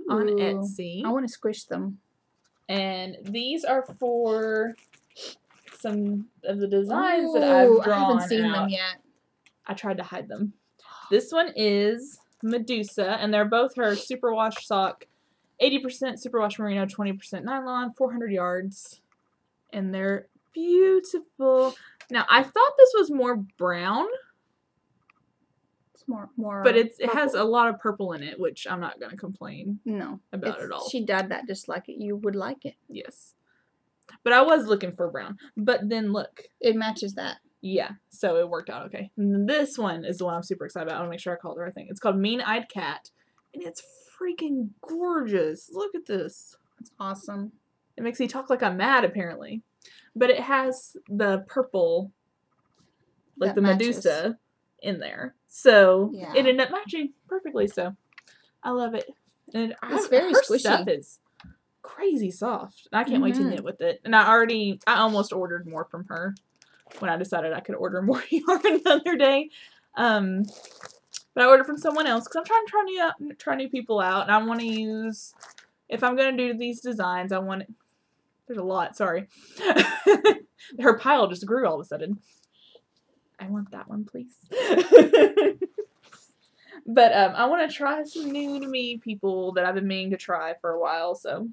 on Etsy. I want to squish them. And these are for some of the designs that I've drawn. I haven't seen them yet. I tried to hide them. This one is Medusa, and they're both her superwash sock, 80% superwash merino, 20% nylon, 400 yards. And they're beautiful. Now, I thought this was more brown. It's more but it purple. has a lot of purple in it, which I'm not going to complain about at all. She dyed that just like it. You would like it. Yes. But I was looking for brown. But then look. It matches that. Yeah. So it worked out okay. And this one is the one I'm super excited about. I want to make sure I call it the right thing. It's called Mean Eyed Cat. And it's freaking gorgeous. Look at this. It's awesome. It makes me talk like I'm mad, apparently. But it has the purple, like the Medusa, in there. So it ended up matching perfectly. So I love it. And it's very squishy. Stuff is crazy soft. I can't wait to knit with it. And I almost ordered more from her when I decided I could order more yarn another day. But I ordered from someone else because I'm trying to try new people out. And I want to use, if I'm going to do these designs, I want it. There's a lot, sorry. Her pile just grew all of a sudden. I want that one, please. But I want to try some new to me people that I've been meaning to try for a while, so.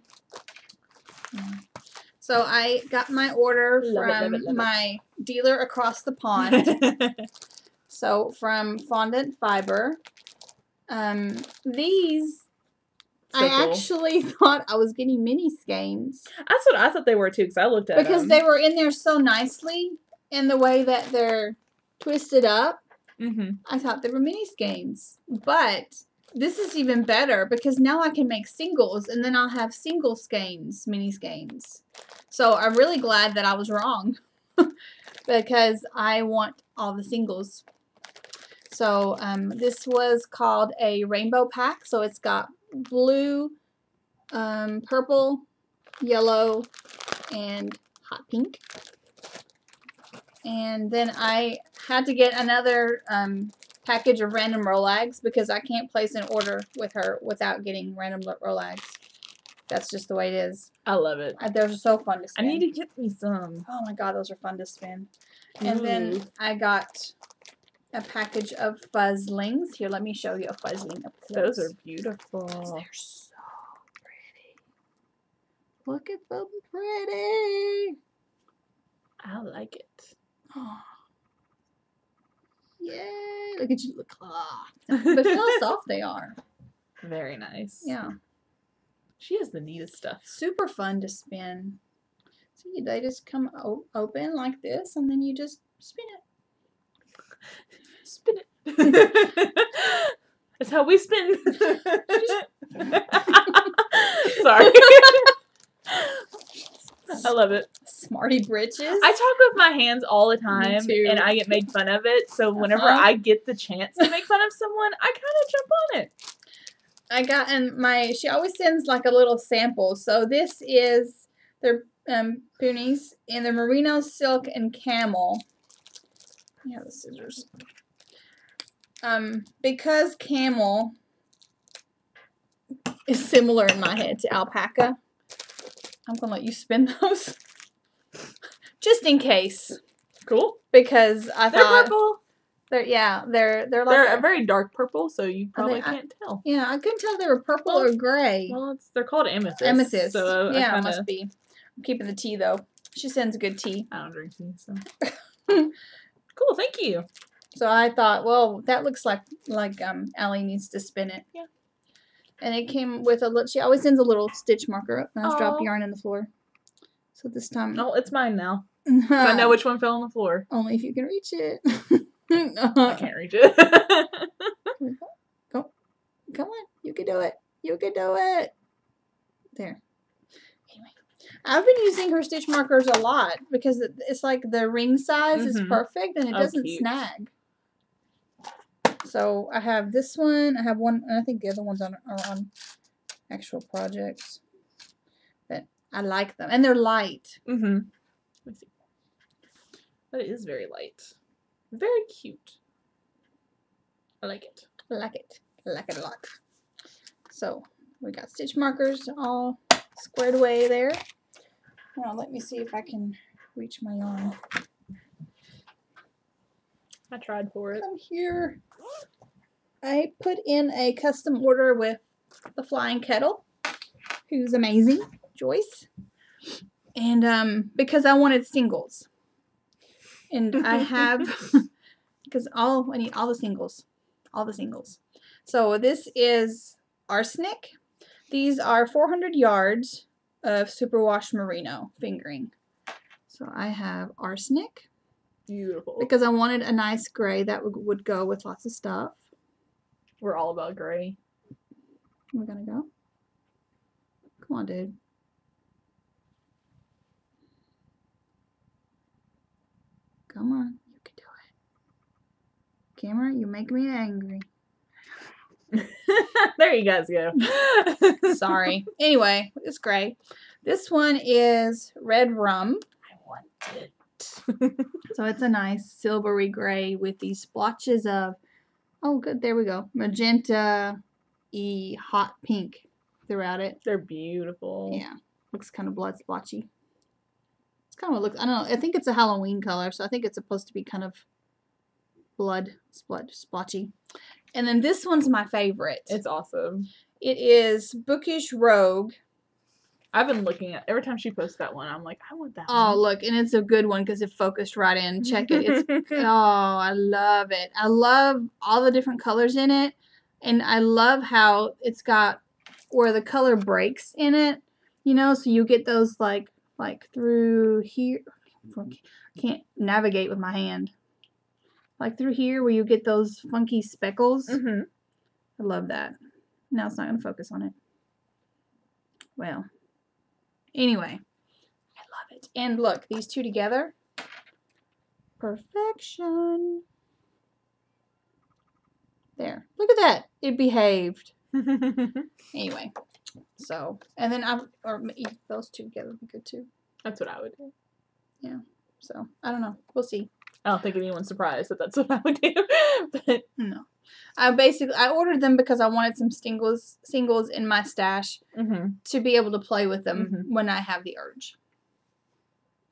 So I got my order from my dealer across the pond. So from Fondant Fiber. These... So I actually thought I was getting mini skeins. That's what I thought they were too, because I looked at them. Because they were in there so nicely, in the way that they're twisted up. I thought they were mini skeins. But this is even better, because now I can make singles, and then I'll have single skeins, mini skeins. So I'm really glad that I was wrong, because I want all the singles. So this was called a rainbow pack, so it's got blue, purple, yellow, and hot pink. And then I had to get another package of random Rolags because I can't place an order with her without getting random Rolags. That's just the way it is. I love it. They're so fun to spin. I need to get me some. Oh my god, those are fun to spin. And then I got a package of fuzzlings. Here, let me show you a fuzzling up close. Those are beautiful. They're so pretty. Look at them pretty. I like it. Oh. Yay. Look at you. Look. But feel how soft they are. Very nice. Yeah. She has the neatest stuff. Super fun to spin. See, they just come open like this, and then you just spin it. Spin it. That's how we spin. Sorry. I love it. Smarty britches. I talk with my hands all the time, Me too. and I get made fun of it. So whenever I get the chance to make fun of someone, I kind of jump on it. I got, and she always sends like a little sample. So this is their poonies in the merino, silk, and camel. Yeah, the scissors. Because camel is similar in my head to alpaca, I'm gonna let you spin those. Just in case. Cool. Because I They're thought purple. they're like They're a very dark purple, so you probably can't tell. Yeah, I couldn't tell if they were purple or gray. Well, they're called amethyst. Amethyst. So yeah, it must be. I'm keeping the tea though. She sends good tea. I don't drink tea, so. Cool, thank you. So I thought, well, that looks like Allie needs to spin it. Yeah. And it came with a little. She always sends a little stitch marker. And I just dropped yarn in the floor. So this time. Oh, it's mine now. I know which one fell on the floor. Only if you can reach it. I can't reach it. Go. Come on. You can do it. You can do it. There. Anyway. I've been using her stitch markers a lot because it's like the ring size is perfect and it doesn't snag. So I have this one. I have one. And I think the other ones are on actual projects. But I like them. And they're light. Mm-hmm. Let me see. That is very light. Very cute. I like it. I like it. I like it a lot. So we got stitch markers all squared away there. Now let me see if I can reach my yarn. I tried for it. Come here. I put in a custom order with the Flying Kettle, who's amazing, Joyce. And because I wanted singles. And I have, because I need all the singles. All the singles. So this is Arsenic. These are 400 yards of superwash merino fingering. So I have Arsenic. Beautiful. Because I wanted a nice gray that would go with lots of stuff. We're all about gray. We're gonna go. Come on, dude. Come on. You can do it. Camera, you make me angry. There you guys go. Sorry. Anyway, it's gray. This one is Red Rum. I want it. So it's a nice silvery gray with these splotches of, oh good, there we go, magenta-y hot pink throughout it. They're beautiful. Yeah, looks kind of blood splotchy. It's kind of what it looks, I don't know, I think it's a Halloween color, so I think it's supposed to be kind of blood splotchy. And then this one's my favorite. It's awesome. It is Bookish Rogue. I've been looking at, every time she posts that one, I'm like, I want that one. Oh, look, and it's a good one because it focused right in. Check it. It's, oh, I love it. I love all the different colors in it. And I love how it's got where the color breaks in it. You know, so you get those like through here. I can't navigate with my hand. Like through here where you get those funky speckles. I love that. Now it's not going to focus on it. Well. Anyway, I love it. And look, these two together. Perfection. There. Look at that. It behaved. Anyway. So, and then those two together would be good too. That's what I would do. Yeah. So, I don't know. We'll see. I don't think anyone's surprised that that's what I would do. But no. I ordered them because I wanted some singles in my stash to be able to play with them when I have the urge.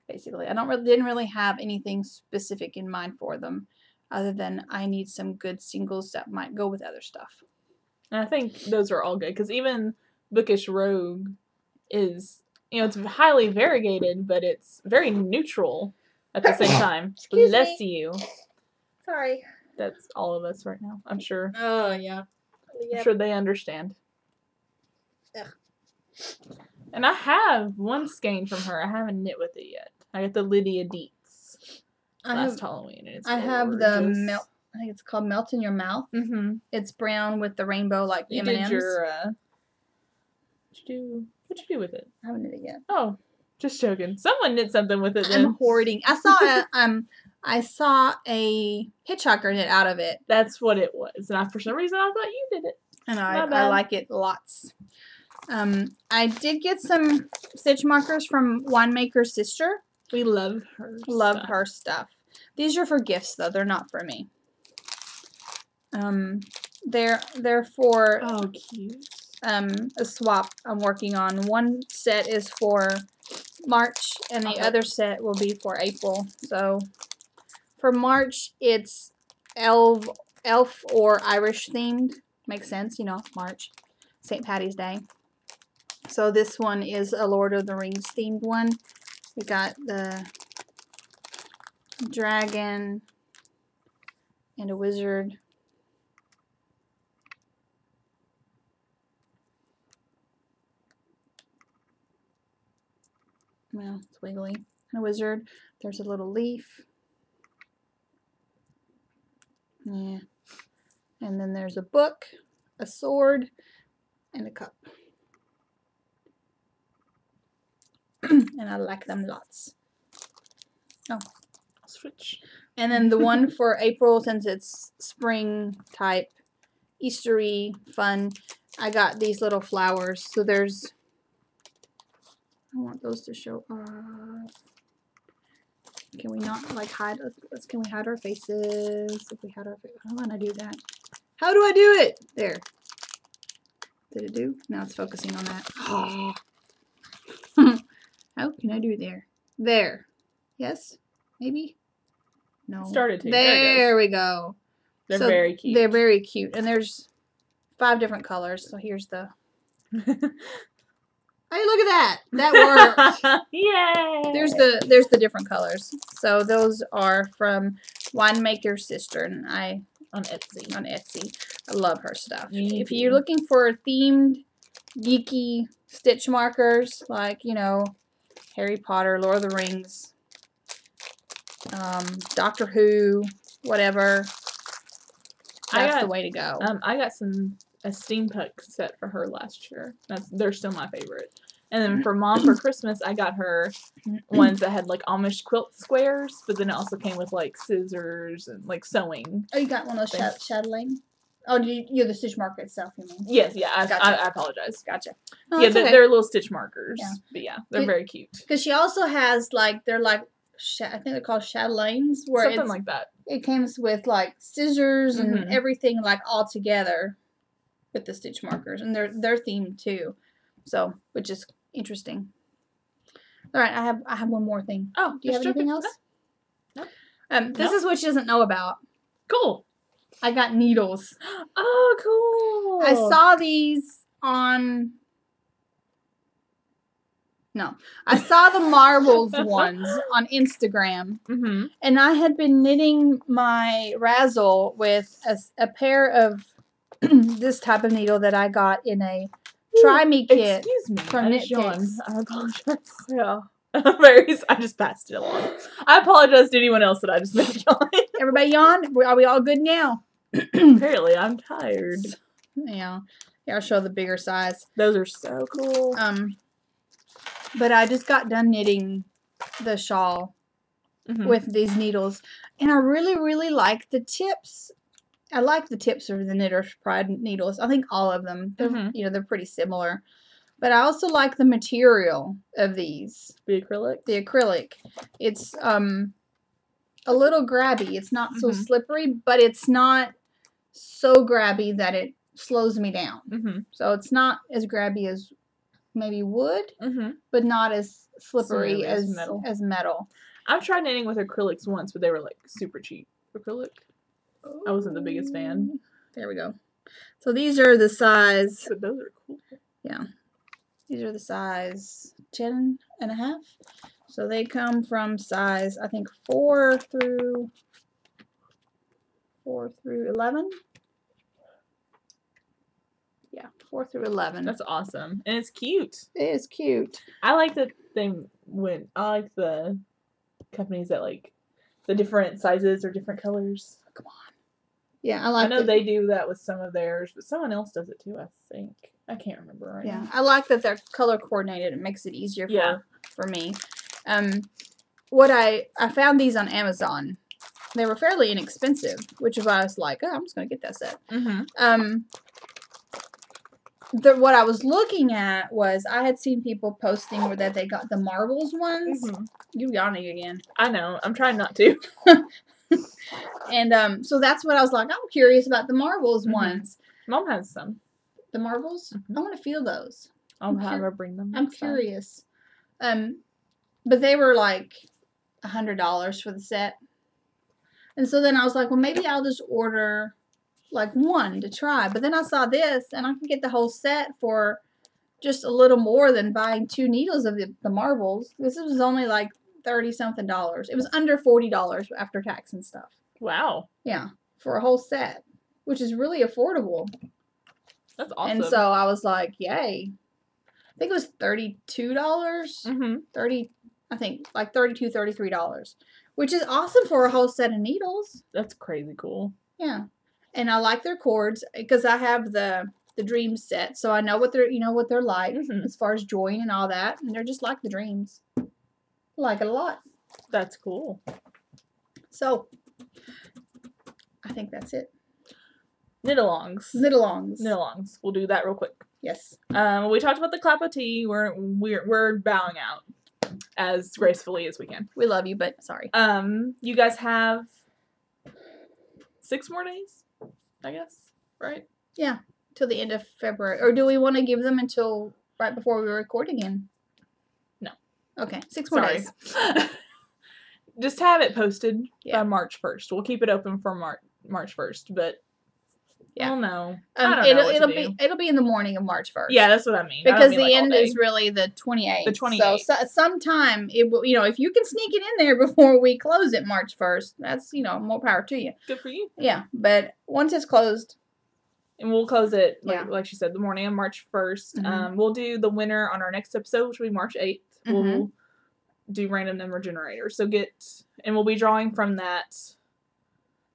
Basically, I didn't really have anything specific in mind for them, other than I need some good singles that might go with other stuff. And I think those are all good because even Bookish Rogue is, you know, it's highly variegated, but it's very neutral at the same time. Bless you. Sorry. That's all of us right now, I'm sure. Oh, yeah. I'm sure they understand. Ugh. And I have one skein from her. I haven't knit with it yet. I got the Lydia Dietz last Halloween, and it's I have the melt. I think it's called Melt in Your Mouth. Mm-hmm. It's brown with the rainbow like the M&Ms. Did your what'd you do with it? I haven't knit it yet. Oh, just joking. Someone knit something with it. Then. I'm hoarding. I saw a hitchhiker knit out of it. That's what it was, and for some reason I thought you did it. And I like it lots. I did get some stitch markers from Winemaker's sister. We love her. Her stuff. These are for gifts though. They're not for me. They're for cute. A swap I'm working on. One set is for March and the other set will be for April. So for March it's elf or Irish themed. Makes sense, you know, March. St. Patty's Day. So this one is a Lord of the Rings themed one. We got the dragon and a wizard. Well, it's wiggly. And a wizard. There's a little leaf. Yeah. And then there's a book, a sword, and a cup. And I like them lots. Oh. Switch. And then the one for April, since it's spring type, Eastery fun, I got these little flowers. So there's, I want those to show up. Can we not like hide? Can we hide our faces? If we hide our faces, how do I do that? How do I do it? There. Did it do? Now it's focusing on that. Oh. How can I do there? There. Yes? Maybe? No. Started to. There we go. They're very cute. They're very cute. And there's 5 different colors. So here's the... Hey, look at that! That worked! Yay! There's the different colors. So those are from Winemaker's sister, and on Etsy. I love her stuff. If you're looking for themed, geeky stitch markers, like, you know, Harry Potter, Lord of the Rings, Doctor Who, whatever, that's the way to go. I got a steampunk set for her last year. They're still my favorite. And then for Mom for Christmas, I got her ones that had like Amish quilt squares, but then it also came with like scissors and like sewing. Oh, you got one of those shadowing? Oh, you're the stitch marker itself, you mean? Yes, yeah. Gotcha. I apologize. Gotcha. No, yeah, they're little stitch markers. Yeah. But yeah, they're very cute. Because she also has like, they're like, I think they're called chatelaines. Something like that. It comes with like scissors and everything like all together with the stitch markers. And they're themed too. So, which is interesting. All right, I have one more thing. Oh, do you have anything else? No. This is what she doesn't know about. Cool. I got needles. Oh, cool. I saw these on... No. I saw the marbles ones on Instagram. And I had been knitting my razzle with a pair of this type of needle that I got in a Try Me kit. Excuse me. From Knit Picks. I apologize. Yeah. I just passed it along. I apologize to anyone else that I just made yawn. Everybody yawn? Are we all good now? Apparently, I'm tired. Yeah. I'll show the bigger size. Those are so cool. But I just got done knitting the shawl with these needles. And I really, really like the tips. I like the tips of the Knitter's Pride needles. I think all of them. They're, they're pretty similar. But I also like the material of these. The acrylic? The acrylic. It's a little grabby. It's not so slippery, but it's not so grabby that it slows me down. So it's not as grabby as maybe wood, but not as slippery as metal. I've tried knitting with acrylics once, but they were like super cheap acrylic. I wasn't the biggest fan. There we go. So these are the size. But those are cool. Yeah. These are the size 10.5. So they come from size, I think, 4 through 11. Yeah, 4 through 11. That's awesome. And it's cute. It is cute. I like that they went. I like the companies that like the different sizes or different colors. Come on. Yeah, I like I know they do that with some of theirs, but someone else does it too, I think. I can't remember right now. I like that they're color coordinated. It makes it easier for me. What I found these on Amazon. They were fairly inexpensive, which is why I was like, oh, I'm just going to get that set. Mm-hmm. What I was looking at was I had seen people posting where that they got the marbles ones. Mm-hmm. You yawning again. I know. I'm trying not to. And so that's what I was like, I'm curious about the marbles ones. Mom has some. The marbles? I want to feel those. I'll have her bring them. I'm curious. But they were like $100 for the set. And so then I was like, well, maybe I'll just order like one to try. But then I saw this, and I can get the whole set for just a little more than buying 2 needles of the marbles. This was only like $30-something. It was under $40 after tax and stuff. Wow. Yeah, for a whole set, which is really affordable. That's awesome. And so I was like, yay. I think it was $32. I think like $32, $33. Which is awesome for a whole set of needles. That's crazy cool. Yeah. And I like their cords because I have the Dreams set, so I know what they're like as far as join and all that, and they're just like the Dreams. I like it a lot. That's cool. So I think that's it. Knit-alongs. Knit-alongs. We'll do that real quick. Yes. We talked about the clapo tea. We're bowing out as gracefully as we can. We love you, but sorry. You guys have 6 more days, I guess, right? Yeah, till the end of February. Or do we want to give them until right before we record again? No. Okay, 6 more days. Just have it posted by March 1st. We'll keep it open for March 1st, but I don't know. It'll be in the morning of March 1st. Yeah, that's what I mean. Because the end is really the 28th. The 28th. So sometime it will, if you can sneak it in there before we close it March 1st, that's, more power to you. Good for you. Yeah, but once it's closed. And we'll close it, like she said, the morning of March 1st. Mm-hmm. We'll do the winner on our next episode, which will be March 8th. Mm-hmm. We'll do random number generator. And we'll be drawing from that.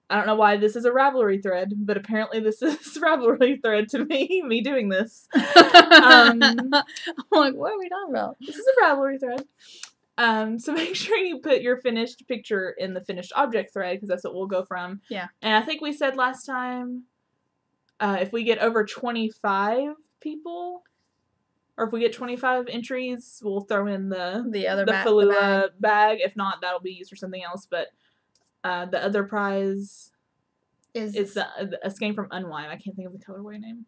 I don't know why this is a Ravelry thread, but apparently this is a Ravelry thread to me doing this. I'm like, what are we talking about? This is a Ravelry thread. So make sure you put your finished picture in the finished object thread, because that's what we'll go from. Yeah. And I think we said last time, if we get over 25 people, or if we get 25 entries, we'll throw in the Falula bag. If not, that'll be used for something else, but the other prize is a skein from Unwind. I can't think of the colorway name.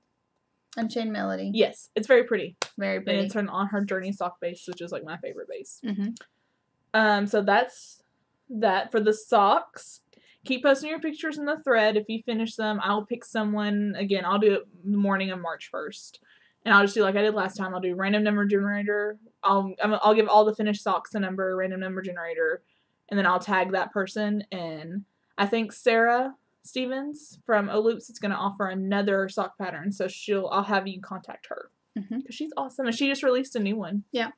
Unchained Melody. Yes, it's very pretty. Very pretty. And it's on her Journey sock base, which is like my favorite base. Mm-hmm. So that's that for the socks. Keep posting your pictures in the thread. If you finish them, I'll pick someone. Again, I'll do it the morning of March 1st. And I'll just do like I did last time. I'll do random number generator. I'll give all the finished socks a number, random number generator. And then I'll tag that person, and I think Sarah Stevens from O-Loops is going to offer another sock pattern, so I'll have you contact her, because she's awesome, and she just released a new one. Yeah,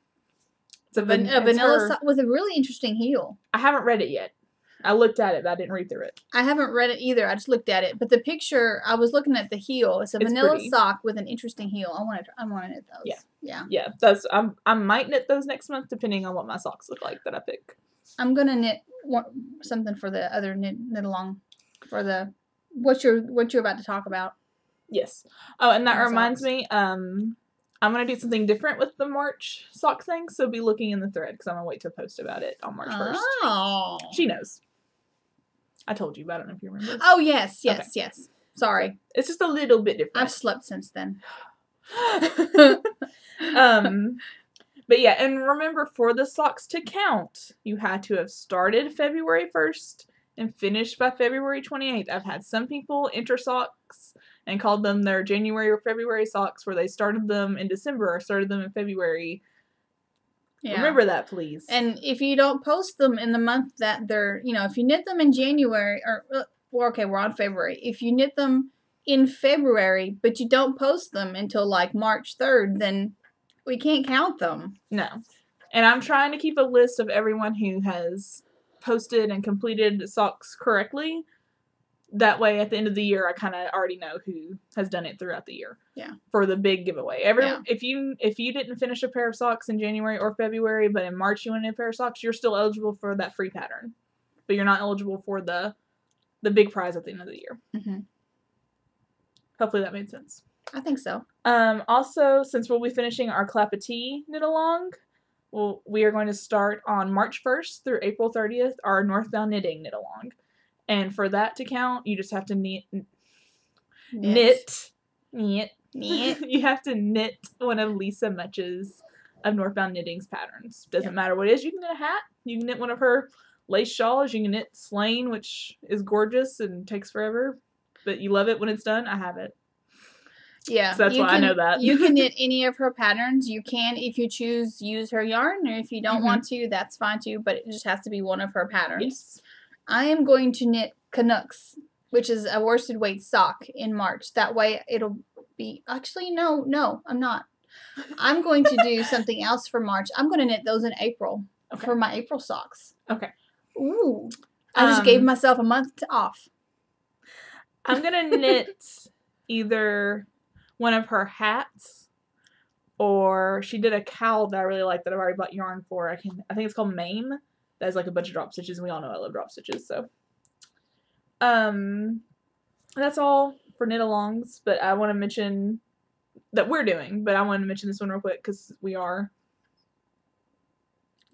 it's a vanilla sock with a really interesting heel. I haven't read it yet. I looked at it, but I didn't read through it. I haven't read it either. I just looked at it, but the picture, I was looking at the heel. It's vanilla pretty. Sock with an interesting heel. I want to knit those. Yeah. I might knit those next month, depending on what my socks look like that I pick. I'm gonna knit something for the other knit along for the what you're about to talk about. Yes. Oh, and that reminds me. I'm gonna do something different with the March sock thing, so be looking in the thread, because I'm gonna wait to post about it on March 1st. Oh, she knows. I told you, but I don't know if you remember. Oh yes. Sorry, it's just a little bit different. I've slept since then. But yeah, and remember, for the socks to count, you had to have started February 1st and finished by February 28th. I've had some people enter socks and called them their January or February socks, where they started them in December or started them in February. Yeah. Remember that, please. And if you don't post them in the month that they're, if you knit them in January, we're on February. If you knit them in February, but you don't post them until like March 3rd, then we can't count them. No. And I'm trying to keep a list of everyone who has posted and completed socks correctly. That way, at the end of the year, I kind of already know who has done it throughout the year. Yeah. For the big giveaway. If you didn't finish a pair of socks in January or February, but in March you wanted a pair of socks, you're still eligible for that free pattern. But you're not eligible for the big prize at the end of the year. Mm-hmm. Hopefully that made sense. I think so. Also, since we'll be finishing our Clapatee knit along, we are going to start on March 1st through April 30th our Northbound Knitting knit along. And for that to count, you just have to knit. You have to knit one of Lisa Much's of Northbound Knitting's patterns. Doesn't matter what it is. You can knit a hat. You can knit one of her lace shawls. You can knit Slain, which is gorgeous and takes forever. But you love it when it's done. I have it. Yeah. So that's why I know that. You can knit any of her patterns. You can, if you choose, use her yarn. Or if you don't want to, that's fine too. But it just has to be one of her patterns. Yes. I am going to knit Canucks, which is a worsted weight sock, in March. That way it'll be... Actually, no, I'm not. I'm going to do something else for March. I'm going to knit those in April for my April socks. Okay. Ooh. I just gave myself a month off. I'm going to knit either one of her hats, or she did a KAL that I really like that I've already bought yarn for. I think it's called Mame. That has like a bunch of drop stitches, and we all know I love drop stitches, so. That's all for knit alongs, but I want to mention that we're doing, but I want to mention this one real quick because we are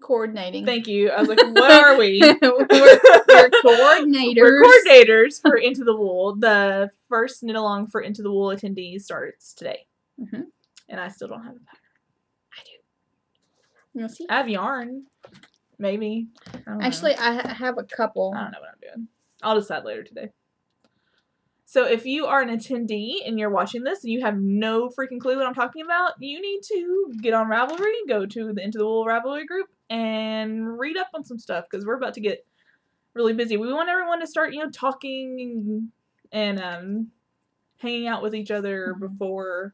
coordinating. Thank you. I was like, what are we? we're coordinators. We're coordinators for Into the Wool. The first knit along for Into the Wool attendees starts today. Mm-hmm. And I still don't have a pattern. I do. You'll see. I have yarn. Maybe. Actually, I have a couple. I don't know what I'm doing. I'll decide later today. So if you are an attendee and you're watching this and you have no freaking clue what I'm talking about, you need to get on Ravelry, go to the Into the Wool Ravelry group, and read up on some stuff because we're about to get really busy. We want everyone to start, talking and hanging out with each other before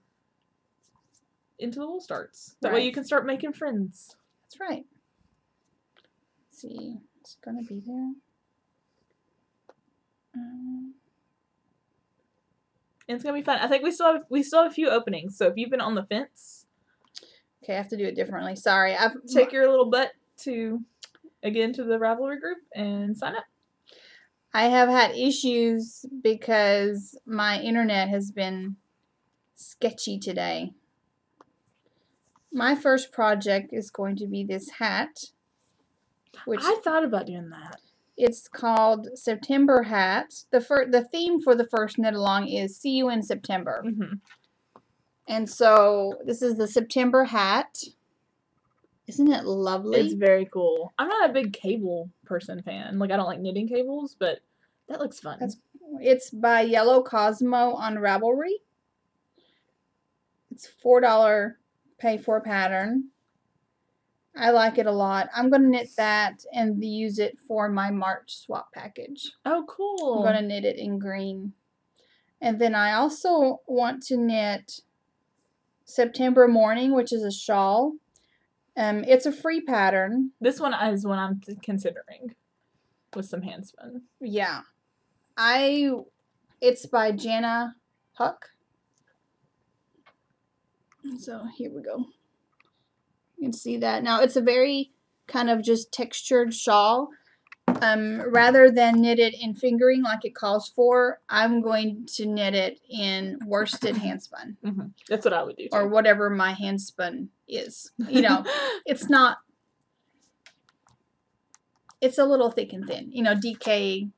Into the Wool starts. That way you can start making friends. That's right. Let's see. It's going to be there. It's gonna be fun. I think we still have a few openings. So if you've been on the fence, okay, I have to do it differently. Sorry, take your little butt to the Ravelry group and sign up. I have had issues because my internet has been sketchy today. My first project is going to be this hat, which I thought about doing that. It's called September Hat. The theme for the first knit along is See You in September. Mm-hmm. And so this is the September hat. Isn't it lovely? It's very cool. I'm not a big cable fan. Like, I don't like knitting cables, but that looks fun. It's by Yellow Cosmo on Ravelry. It's $4 pay for pattern. I like it a lot. I'm going to knit that and use it for my March swap package. Oh, cool. I'm going to knit it in green. And then I also want to knit September Morning, which is a shawl. It's a free pattern. This one is one I'm considering with some hand spun. Yeah. It's by Jana Huck. So here we go. You can see that. Now, it's a very kind of just textured shawl. Rather than knit it in fingering like it calls for, I'm going to knit it in worsted handspun. Mm-hmm. That's what I would do, too. Or whatever my handspun is. It's not... It's a little thick and thin. DK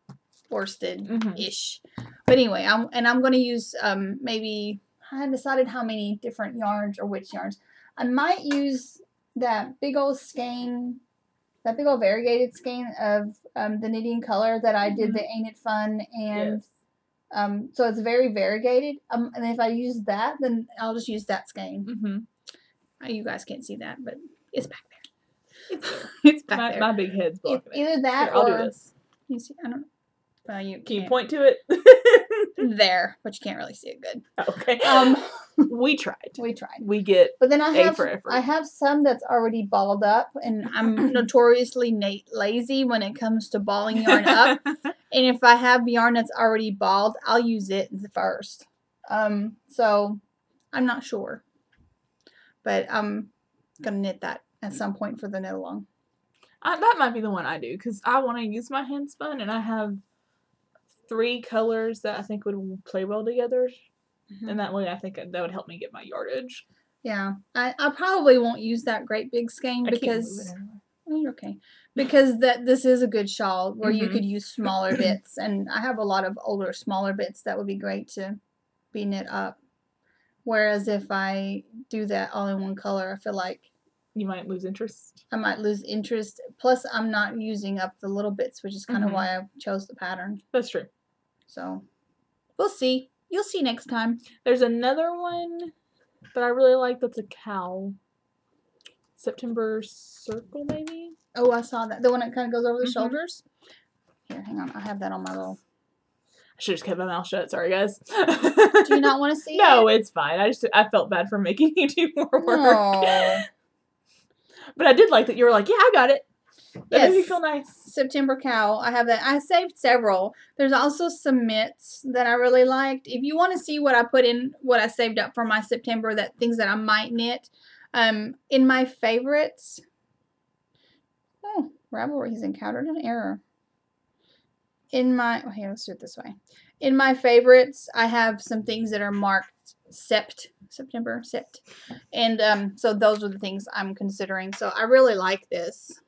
worsted-ish. Mm-hmm. But anyway, I'm going to use maybe... I haven't decided how many different yarns or which yarns. I might use that big old skein, that big old variegated skein of the Knitting Color that I did the Ain't It Fun, and so it's very variegated. And if I use that, then I'll just use that skein. Mm-hmm. You guys can't see that, but it's back there. It's back there. My big head's blocking it. Either that Here, I'll do this. You see, I don't know. Can you point to it? there, but you can't really see it good. Okay. We tried. We tried. We get But then I for have some that's already balled up, and I'm notoriously lazy when it comes to balling yarn up. And if I have yarn that's already balled, I'll use it first. So I'm not sure, but I'm gonna knit that at some point for the knit along. That might be the one I do because I want to use my hand spun, and I have 3 colors that I think would play well together. And that way I think that would help me get my yardage. Yeah. I probably won't use that great big skein because you're okay. Because this is a good shawl where you could use smaller bits, and I have a lot of older smaller bits that would be great to be knit up. Whereas if I do that all in one color, I feel like you might lose interest. I might lose interest. Plus I'm not using up the little bits, which is kind of why I chose the pattern. That's true. So we'll see. You'll see next time. There's another one that I really like that's a KAL. September Circle, maybe? Oh, I saw that. The one that kind of goes over the shoulders? Here, hang on. I have that on my little... I should have just kept my mouth shut. Sorry, guys. Do you not want to see it? No, it's fine. I felt bad for making you do more work. Oh. But I did like that you were like, yeah, I got it. That made me feel nice. September KAL. I have that. I saved several. There's also some mitts that I really liked. If you want to see what I put in, what I saved up for my September, things that I might knit, in my favorites. Oh, Ravelry has encountered an error. Here, let's do it this way. In my favorites, I have some things that are marked September. And so those are the things I'm considering. So I really like this.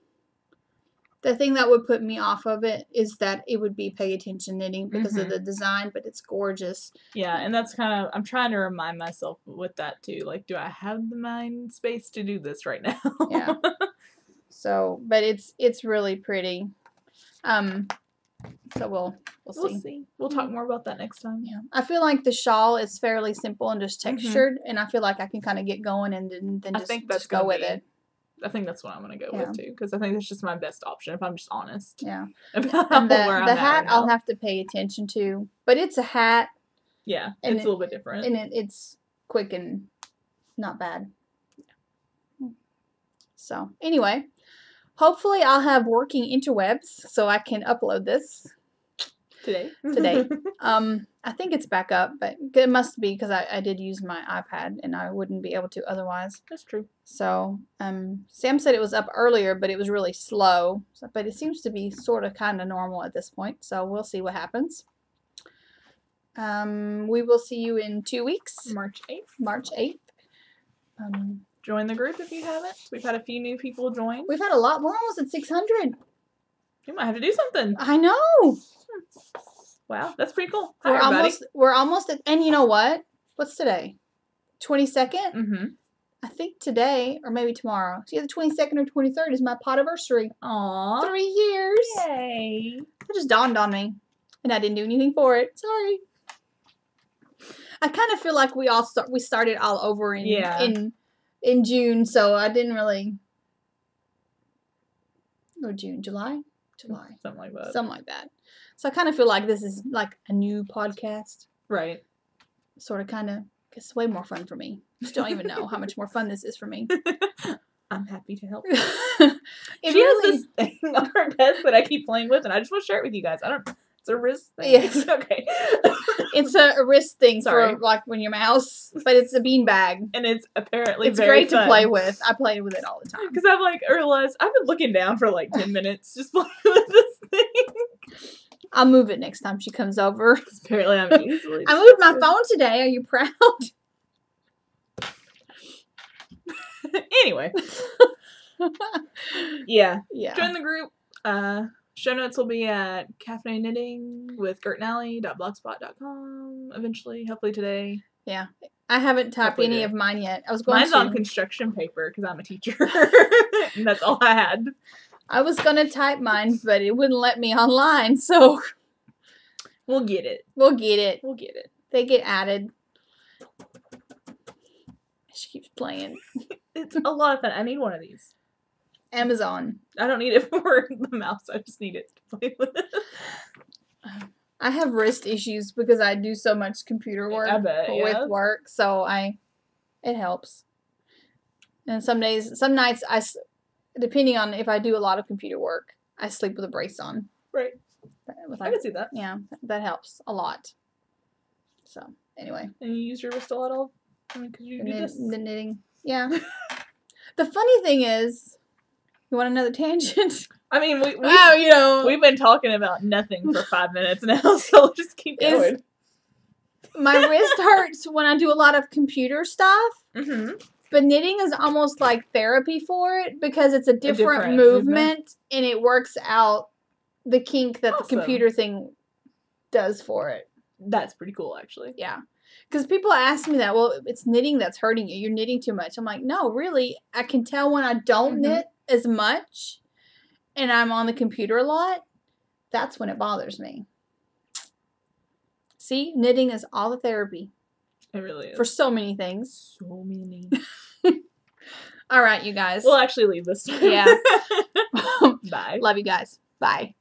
The thing that would put me off of it is that it would be pay attention knitting because of the design, but it's gorgeous. Yeah, and that's kind of, I'm trying to remind myself with that too. Like, do I have the mind space to do this right now? Yeah. So, but it's really pretty. So we'll see. We'll talk more about that next time. Yeah. I feel like the shawl is fairly simple and just textured, and I feel like I can kind of get going and then just go with it. I think that's what I'm going to go with, too, because I think that's just my best option, if I'm just honest. Yeah. About and the right hat I'll have to pay attention to, but it's a hat. Yeah, it's a little bit different. And it's quick and not bad. Yeah. So, anyway, hopefully I'll have working interwebs so I can upload this. Today. I think it's back up, but it must be because I did use my iPad and I wouldn't be able to otherwise. That's true. So, Sam said it was up earlier, but it was really slow. So, but it seems to be sort of kind of normal at this point. So we'll see what happens. We will see you in 2 weeks. March 8th. March 8th. Join the group if you haven't. We've had a few new people join. We've had a lot. We're almost at 600. You might have to do something. I know. Wow, that's pretty cool. We're almost at, and you know what? What's today? 22nd? Mm-hmm. I think today, or maybe tomorrow. It's either 22nd or 23rd is my podiversary. Aww. 3 years. Yay. It just dawned on me. And I didn't do anything for it. Sorry. I kind of feel like we started all over in June, so I didn't really. Or June, July? Something like that. Something like that. So I kind of feel like this is like a new podcast. Right. Sort of kind of, it's way more fun for me. Just don't even know how much more fun this is for me. I'm happy to help. She has this thing on her desk that I keep playing with, and I just want to share it with you guys. It's a wrist thing. Yes. Okay. It's a wrist thing for like when your mouse, but it's a bean bag. And it's apparently it's very great fun to play with. I play with it all the time. Because I've realized I've been looking down for like 10 minutes just playing with this thing. I'll move it next time she comes over. Apparently I'm easily. I moved my phone today. Are you proud? Anyway. Yeah. Join the group. Show notes will be at Cafe Knitting with GertNally.blogspot.com eventually, hopefully today. Yeah. I haven't typed any of mine yet. Mine's on construction paper because I'm a teacher. And that's all I had. I was going to type mine, but it wouldn't let me online, so. We'll get it. They get added. She keeps playing. It's a lot of fun. I need one of these. Amazon. I don't need it for the mouse. I just need it to play with. I have wrist issues because I do so much computer work I bet, with work, so it helps. And some nights, depending on if I do a lot of computer work, I sleep with a brace on. Right. I can see that. Yeah, that helps a lot. So, anyway. And you use your wrist a lot all, because you do this? The knitting. Yeah. The funny thing is, you want another tangent? I mean, we've been talking about nothing for 5 minutes now, so we'll just keep going. My wrist hurts when I do a lot of computer stuff. Mm-hmm. But knitting is almost like therapy for it because it's a different movement and it works out the kink that the computer thing does for it. That's pretty cool, actually. Yeah. Because people ask me that, well, it's knitting that's hurting you. You're knitting too much. I'm like, no, really. I can tell when I don't knit as much and I'm on the computer a lot. That's when it bothers me. See, knitting is all the therapy. It really is. For so many things. So many. All right, you guys. We'll actually leave this time. Yeah. Bye. Love you guys. Bye.